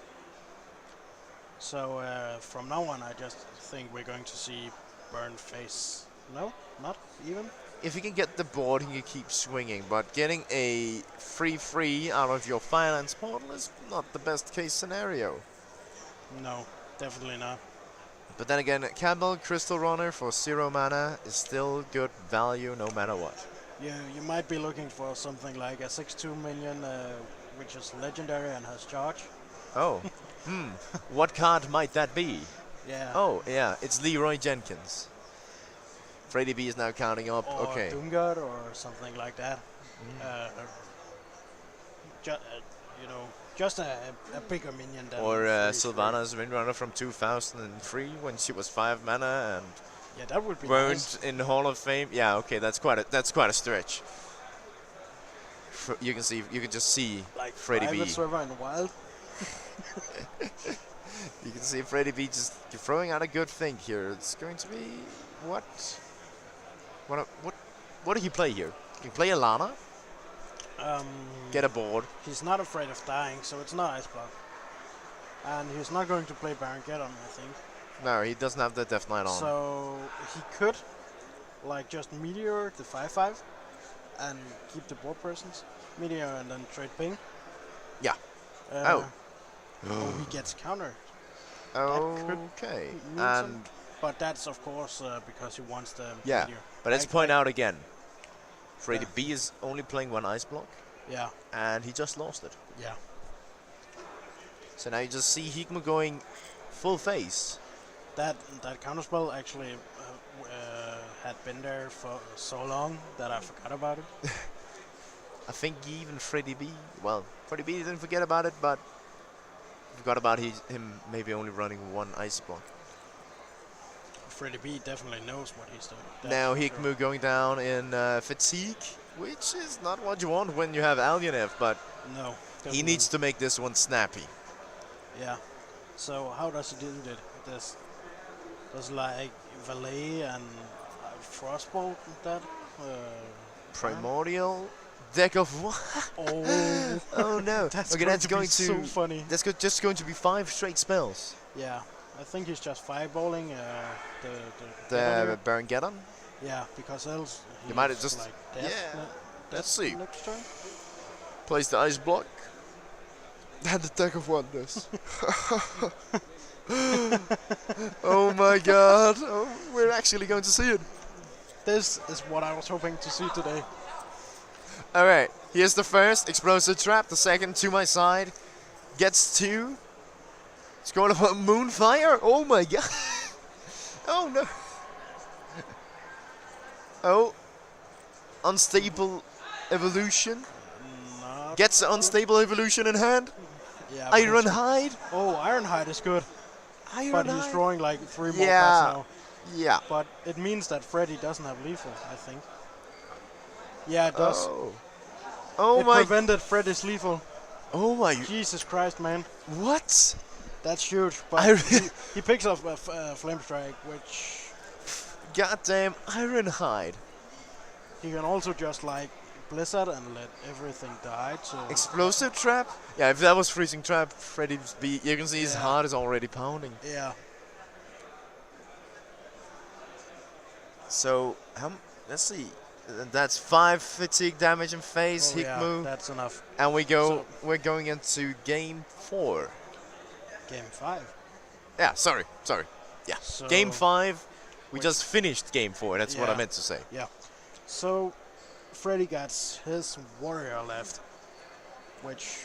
So from now on, I just think we're going to see burn face. No, not even. If you can get the board, you can keep swinging, but getting a 3/3 out of your Firelands Portal is not the best case scenario. No, definitely not. But then again, Campbell Crystal Runner for 0 mana is still good value no matter what. You might be looking for something like a 6/2 minion, which is legendary and has charge. Oh, what card might that be? Yeah. Oh, yeah, it's Leroy Jenkins. Freddy B is now counting up. Or okay. Doomguard or something like that. Just a bigger minion than. Or Sylvana's Windrunner from 2003 when she was 5 mana and that would be weren't nice. in Hall of Fame. Yeah, okay, that's quite a stretch. You can just see like Freddy B. Server in the wild. You can see Freddy B just throwing out a good thing here. It's going to be what did he play here? He can play Alana. Get a board. He's not afraid of dying, so it's not Ice Block. And he's not going to play Baron Geddon, I think. No, he doesn't have the Death Knight on. So he could, like, just Meteor the 5/5 and keep the board presence. Meteor and then trade ping. Yeah. Oh, he gets counter. Okay. And but that's of course because he wants the yeah. Meteor. But let's point out again, Freddy B is only playing one Ice Block. Yeah. And he just lost it. Yeah. So now you just see Higmo going full face. That counterspell actually had been there for so long that I forgot about it. I think even Freddy B, well, Freddy B didn't forget about it, but forgot about him maybe only running one Ice Block. Freddy B definitely knows what he's doing. Now Higmo going down in fatigue, which is not what you want when you have Alionev, but no, he needs to make this one snappy. Yeah. So how does he do that? Does like Valet and Frostbolt and that? Primordial deck of what? Oh. Oh no. That's okay, going that's to going be to so funny. That's just going to be 5 straight spells. Yeah. I think he's just fireballing the Baron Geddon. Yeah, because else you might have just like let's see. Next turn. Place the Ice Block. And the deck of wonders. Oh my god. Oh, we're actually going to see it. This is what I was hoping to see today. Alright, here's the first explosive trap, the second to my side. Gets 2. It's going to Moonfire. Oh my god. Oh no. Oh. Unstable evolution. Gets the unstable evolution in hand. Yeah, Ironhide. Oh, Ironhide is good. But he's drawing like 3 more cards now. Yeah. But it means that Freddy doesn't have lethal, I think. Yeah, it does. Oh it my. prevented Freddy's lethal. Oh my. Jesus Christ, man. What? That's huge. But he picks up a Flame Strike, which... Goddamn Ironhide. He can also just like Blizzard and let everything die to... Explosive trap? Yeah, if that was freezing trap, Freddy's beat. You can see his heart is already pounding. Yeah. So, let's see. That's 5 fatigue damage in phase, Higmo. Yeah, that's enough. And we're going into game 4. Game 5? Yeah, sorry. Yeah, so game 5. We just finished game 4, that's what I meant to say. Yeah. So, Freddy got his warrior left, which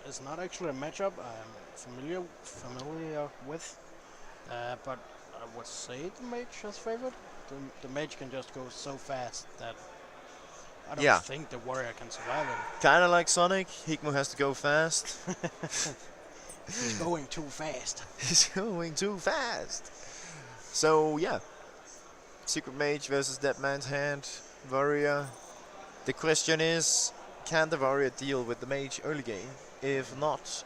is not actually a matchup I'm familiar with, but I would say the mage has favored. The mage can just go so fast that I don't think the warrior can survive it. Kinda like Sonic, Higmo has to go fast. He's going too fast. He's going too fast. So yeah, Secret Mage versus Dead Man's Hand, Warrior. The question is, can the Warrior deal with the Mage early game? If not,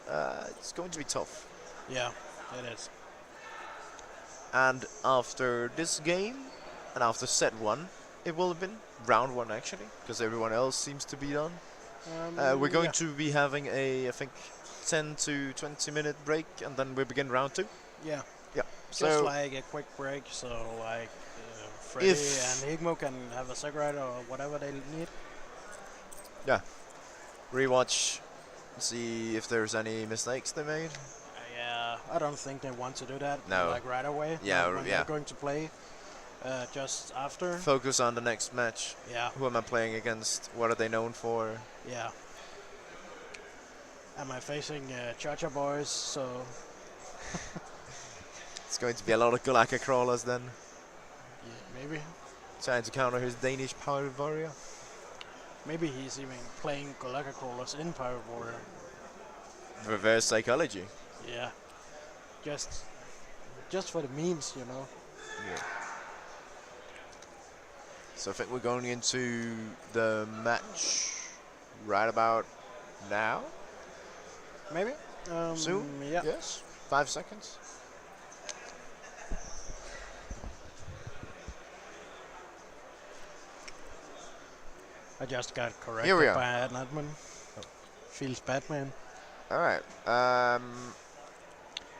it's going to be tough. Yeah, it is. And after this game, and after set 1, it will have been round 1 actually, because everyone else seems to be done. We're going to be having a, I think, 10 to 20 minute break, and then we begin round 2. Yeah. Yeah. Just so like a quick break, so like Freddy and Higmo can have a cigarette or whatever they need. Yeah. Rewatch, see if there's any mistakes they made. Yeah, I don't think they want to do that. No. Like right away. Yeah, when they're going to play just after. Focus on the next match. Yeah. Who am I playing against? What are they known for? Yeah. Am I facing Cha-Cha Boys? So. It's going to be a lot of Galaka crawlers then. Yeah, maybe. Trying to counter his Danish Pirate Warrior. Maybe he's even playing Galaka crawlers in Pirate Warrior. Reverse psychology. Yeah. Just for the memes, you know. Yeah. So I think we're going into the match right about now. Maybe. Soon? Yeah. Yes. 5 seconds. I just got corrected Here we are. by an admin. Feels Batman. All right.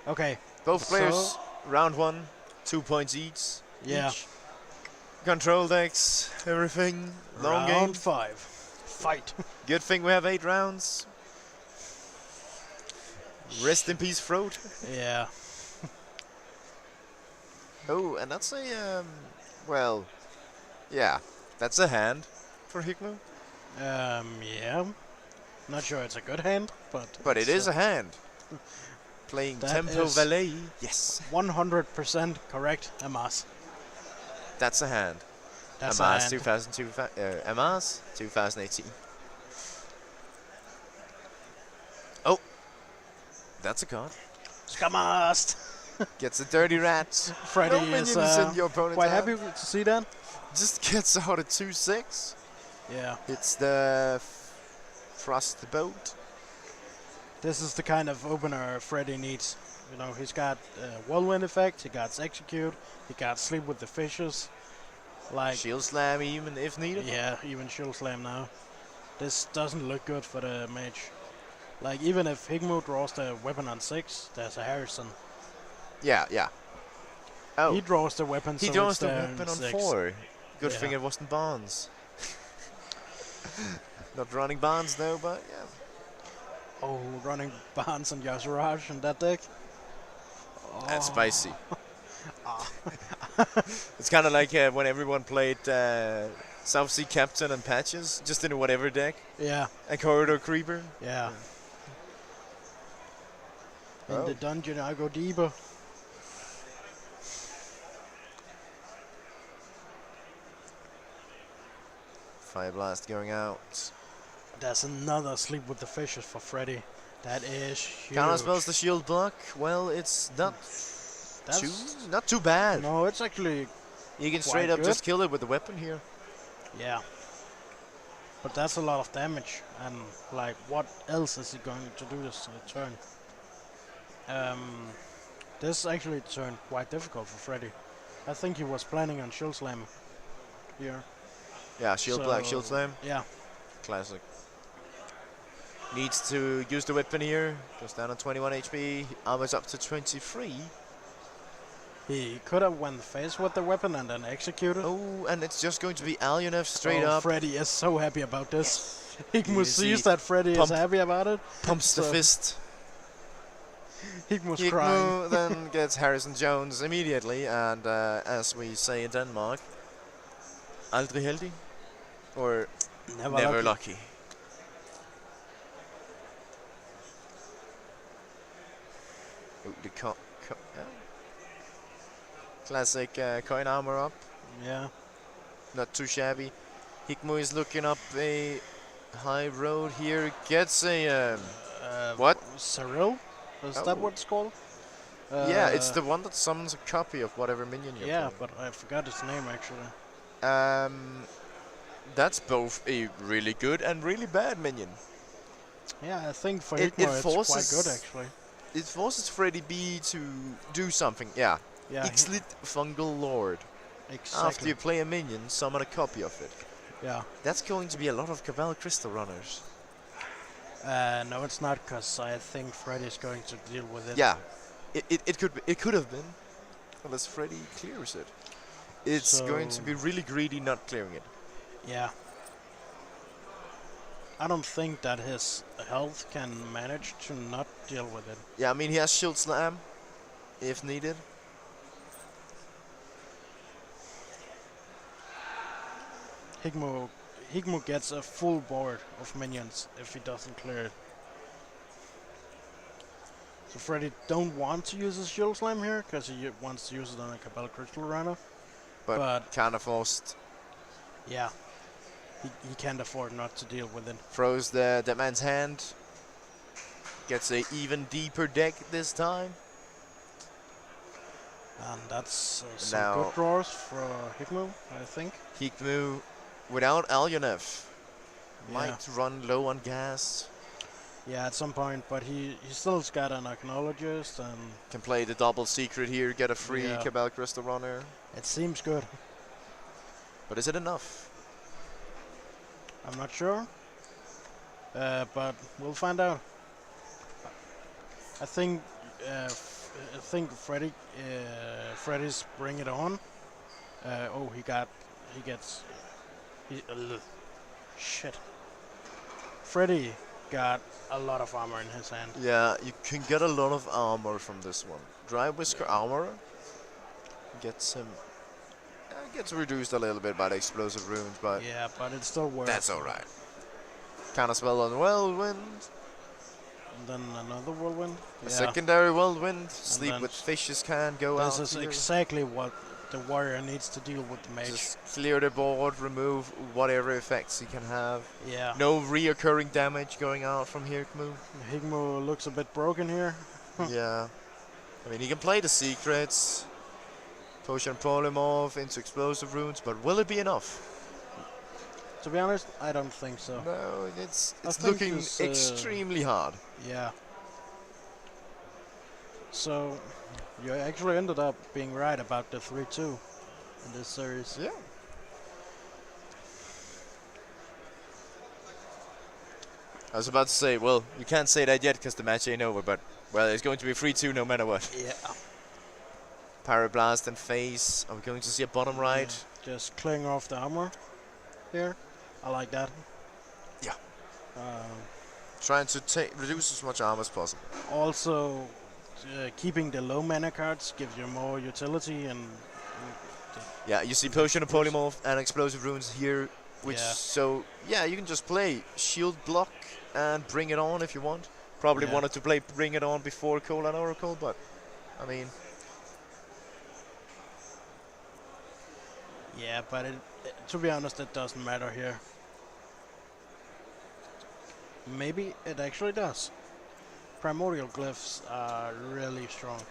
Okay. Both So, players, round 1, 2 points each. yeah. Each. Control decks, everything. Long game. Round 5. Fight. Good thing we have 8 rounds. Rest in peace, Frode. Yeah. Oh, and that's a, well, yeah, that's a hand for Higmo. Yeah. Not sure it's a good hand, but... But it is a hand. Playing That Tempo is- Valet. Yes. 100% correct, Amas. That's a hand. That's Amas a hand. 2002, Amas 2018. Oh, that's a card. Skamast! Gets a dirty rat. Freddy No is minions in your opponent's quite hand. happy to see that. Just gets out a 2/6. Yeah. It's the Frost Boat. This is the kind of opener Freddy needs. You know, he's got Whirlwind effect, he got Execute, he got Sleep with the Fishes. Like, Shield Slam even if needed. yeah, even Shield Slam now. This doesn't look good for the mage. Like, even if Higmo draws the weapon on 6, there's a Harrison. Yeah, yeah. Oh, He draws the weapon, he so draws it's the there weapon on 6. 4. Good Yeah. thing it wasn't Barnes. Not running Barnes though, but yeah. Oh, running Barnes and Yasurush in that deck. That's Oh. spicy. It's kind of like when everyone played South Sea Captain and Patches, just in a whatever deck, Yeah, and Corridor Creeper. yeah. In Oh. the dungeon, I go deeper. Fire Blast going out. There's another Sleep with the Fishes for Freddy. That is huge. Counter spells the shield block. Well, it's not That's not too bad. no, it's actually You can quite straight up good. just kill it with the weapon here. yeah. But that's a lot of damage, and like, what else is he going to do this turn? This actually turned quite difficult for Freddy. I think he was planning on Shield Slam here. Yeah, shield block, shield So, slam. Yeah, Classic. Needs to use the weapon here. Goes down on 21 HP. Armor's up to 23. he could have went face with the weapon and then executed. Oh, and it's just going to be Alionev straight Oh, up. Freddy is so happy about this. Higmo You sees see, that Freddy pump- is happy about it. Pumps the so- fist. Higmo's crying. Higmo then gets Harrison Jones immediately, and as we say in Denmark, aldrig heldig, or never lucky. Ooh, the classic coin armor up, Yeah. not too shabby. Higmo is looking up a high road here, gets a what? Cyril? Is that Oh. what it's called? Yeah, it's the one that summons a copy of whatever minion you're Yeah, playing. but I forgot his name actually. That's both a really good and really bad minion. Yeah, I think for It- Higmo it it's quite forces- good actually. It forces Freddy B to do something, yeah. Yeah, Ixlit Fungal Lord. exactly. After you play a minion, summon a copy of it. Yeah. That's going to be a lot of Cabal Crystal runners. No, it's not, because I think Freddy's going to deal with it. Yeah, it could have been, unless Freddy clears it. It's going to So- be really greedy not clearing it. Yeah. I don't think that his health can manage to not deal with it. Yeah, I mean he has Shield Slam, if needed. Higmo gets a full board of minions if he doesn't clear it. So Freddy don't want to use his Shield Slam here because he wants to use it on a Cabal Crystal Runner. But kind of forced. Yeah, he can't afford not to deal with it. Throws the dead man's hand. Gets a even deeper deck this time. And that's some Now- good draws for Higmo, I think. Higmu, without Alionev, Yeah. might run low on gas. Yeah, at some point, but he still's got an Acknowledgist, and Can play the double secret here, get a free Yeah. Cabal Crystal Runner. it seems good. But is it enough? I'm not sure, but we'll find out. I think I think Freddy's Bring It On. Oh, shit. Freddy got a lot of armor in his hand. Yeah, you can get a lot of armor from this one. Dry Whisker Armor gets him. Gets reduced a little bit by the explosive runes, but yeah, but it's still worth. That's alright. Counter spell on Whirlwind. And then another Whirlwind. A secondary Whirlwind. Sleep with Fishes can go out. This is exactly what the warrior needs to deal with the mage. Just clear the board, remove whatever effects he can have. Yeah. No reoccurring damage going out from Higmu. Higmu looks a bit broken here. Yeah. I mean, he can play the secrets. Potion Polymorph into explosive runes, but will it be enough? To be honest, I don't think so. No, it's looking extremely hard. Yeah. So, you actually ended up being right about the 3-2 in this series. Yeah. I was about to say, well, you can't say that yet because the match ain't over, but, well, it's going to be 3-2 no matter what. Yeah. Pyroblast and Phase. Are we going to see a bottom right? Yeah. Just clearing off the armor here. I like that. Yeah. Trying to reduce as much armor as possible. Also, keeping the low mana cards gives you more utility and. Yeah, you see Potion of Polymorph and Explosive Runes here, which so yeah, you can just play Shield Block and Bring It On if you want. Probably wanted to play Bring It On before Colon Oracle, but I mean. Yeah, but to be honest, it doesn't matter here. Maybe it actually does. Primordial Glyphs are really strong.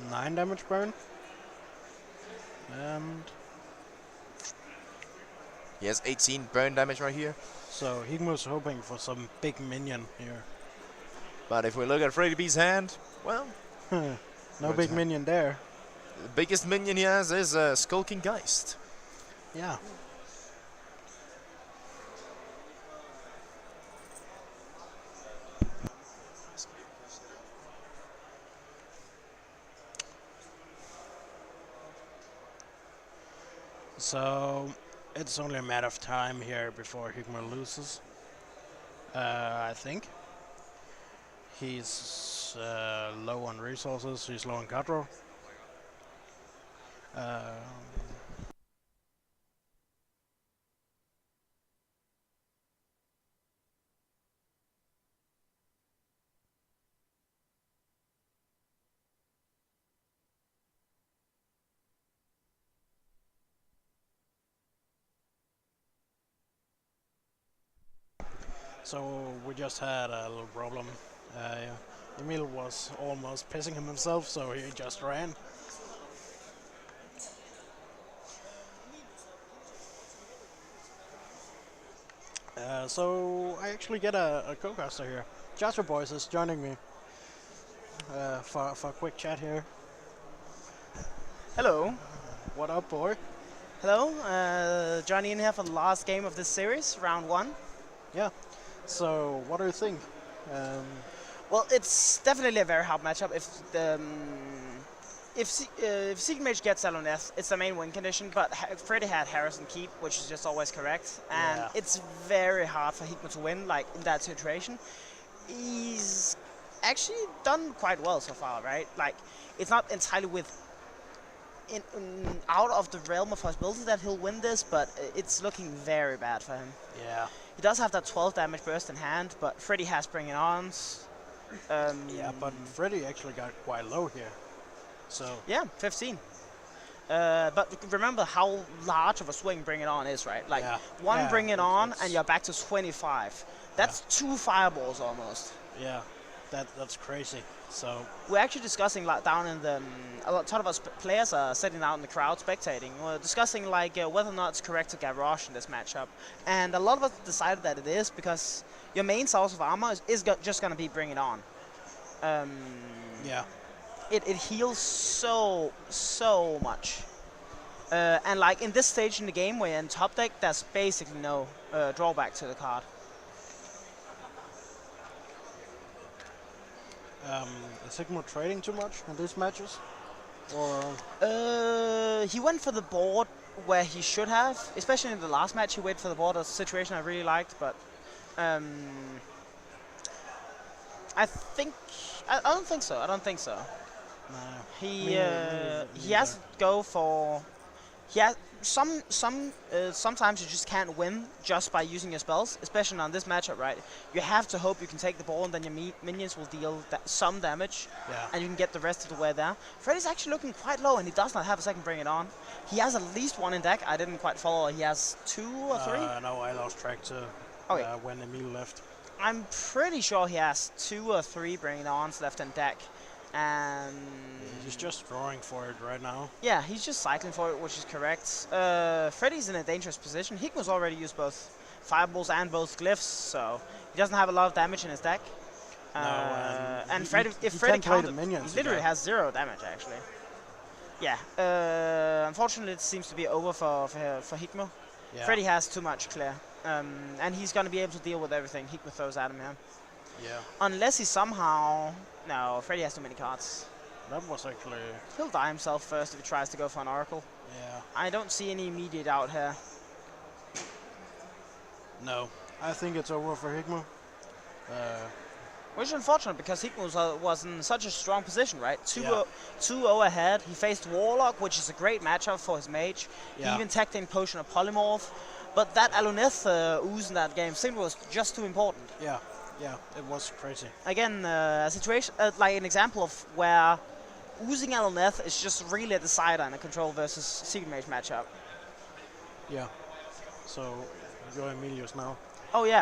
9 damage burn. And he has 18 burn damage right here. So Higmu's hoping for some big minion here. But if we look at Freddy B's hand, well... no big minion there. The biggest minion he has is Skulking Geist. Yeah. So it's only a matter of time here before Higmu loses. I think. He's low on resources, he's low on card draw. So we just had a little problem. Emil was almost pissing him himself, so he just ran. So I actually get a co-caster here. Joshua Boys is joining me for a quick chat here. Hello. What up, boy? Hello. Joining in here for the last game of this series, round 1. Yeah. So what do you think? Well, it's definitely a very hard matchup. If Secret Mage gets Saloneth, it's the main win condition, but Freddy had Harrison Keep, which is just always correct, and it's very hard for Higmu to win, like, in that situation. He's actually done quite well so far, right? Like, it's not entirely out of the realm of possibility that he'll win this, but it's looking very bad for him. Yeah. He does have that 12 damage burst in hand, but Freddy has Bring It Ons. Yeah, but Freddy actually got quite low here. So yeah, 15. But remember how large of a swing Bring It On is, right? Like one Bring It On and you're back to 25. That's 2 fireballs almost. Yeah, that's crazy. So we're actually discussing, like, down in the a lot of us players are sitting out in the crowd spectating. We're discussing, like, whether or not it's correct to garrosh in this matchup, and a lot of us decided that it is, because your main source of armor is just gonna be Bring It On. Yeah. It heals so much, and like in this stage in the game where you're in top deck, there's basically no drawback to the card. Is Higmo trading too much in these matches? Or He went for the board where he should have, especially in the last match. He went for the board, a situation I really liked, but I don't think so. I don't think so. nah. He has to go for. He has sometimes you just can't win just by using your spells, especially on this matchup, right? You have to hope you can take the ball and then your minions will deal some damage, and you can get the rest of the way there. Freddy's actually looking quite low, and he does not have a second Bring It On. He has at least one in deck. I didn't quite follow. He has 2 or 3? No, I lost track to when Emil left. I'm pretty sure he has 2 or 3 Bring It Ons left in deck. And he's just drawing for it right now. Yeah, he's just cycling for it, which is correct. Freddy's in a dangerous position. Higmo's already used both fireballs and both glyphs, so he doesn't have a lot of damage in his deck. And if Freddy counted, he literally has 0 damage actually. Yeah, unfortunately it seems to be over for Higmo. Yeah. Freddy has too much clear, and he's going to be able to deal with everything Higmo throws at him here. Yeah. Unless he somehow... No, Freddy has too many cards. That was actually... He'll die himself first if he tries to go for an Oracle. Yeah. I don't see any immediate out here. No. I think it's over for Higmo. Which is unfortunate because Higmo was in such a strong position, right? 2-0 ahead. He faced Warlock, which is a great matchup for his mage. Yeah. He even teched in Potion of Polymorph. But that Aluneth ooze in that game simply was just too important. Yeah. Yeah, it was crazy. Again, a situation, like an example of where oozing Aluneth is just really a decider in a control versus Secret Mage matchup. Yeah. So, you're Emilius now. Oh yeah.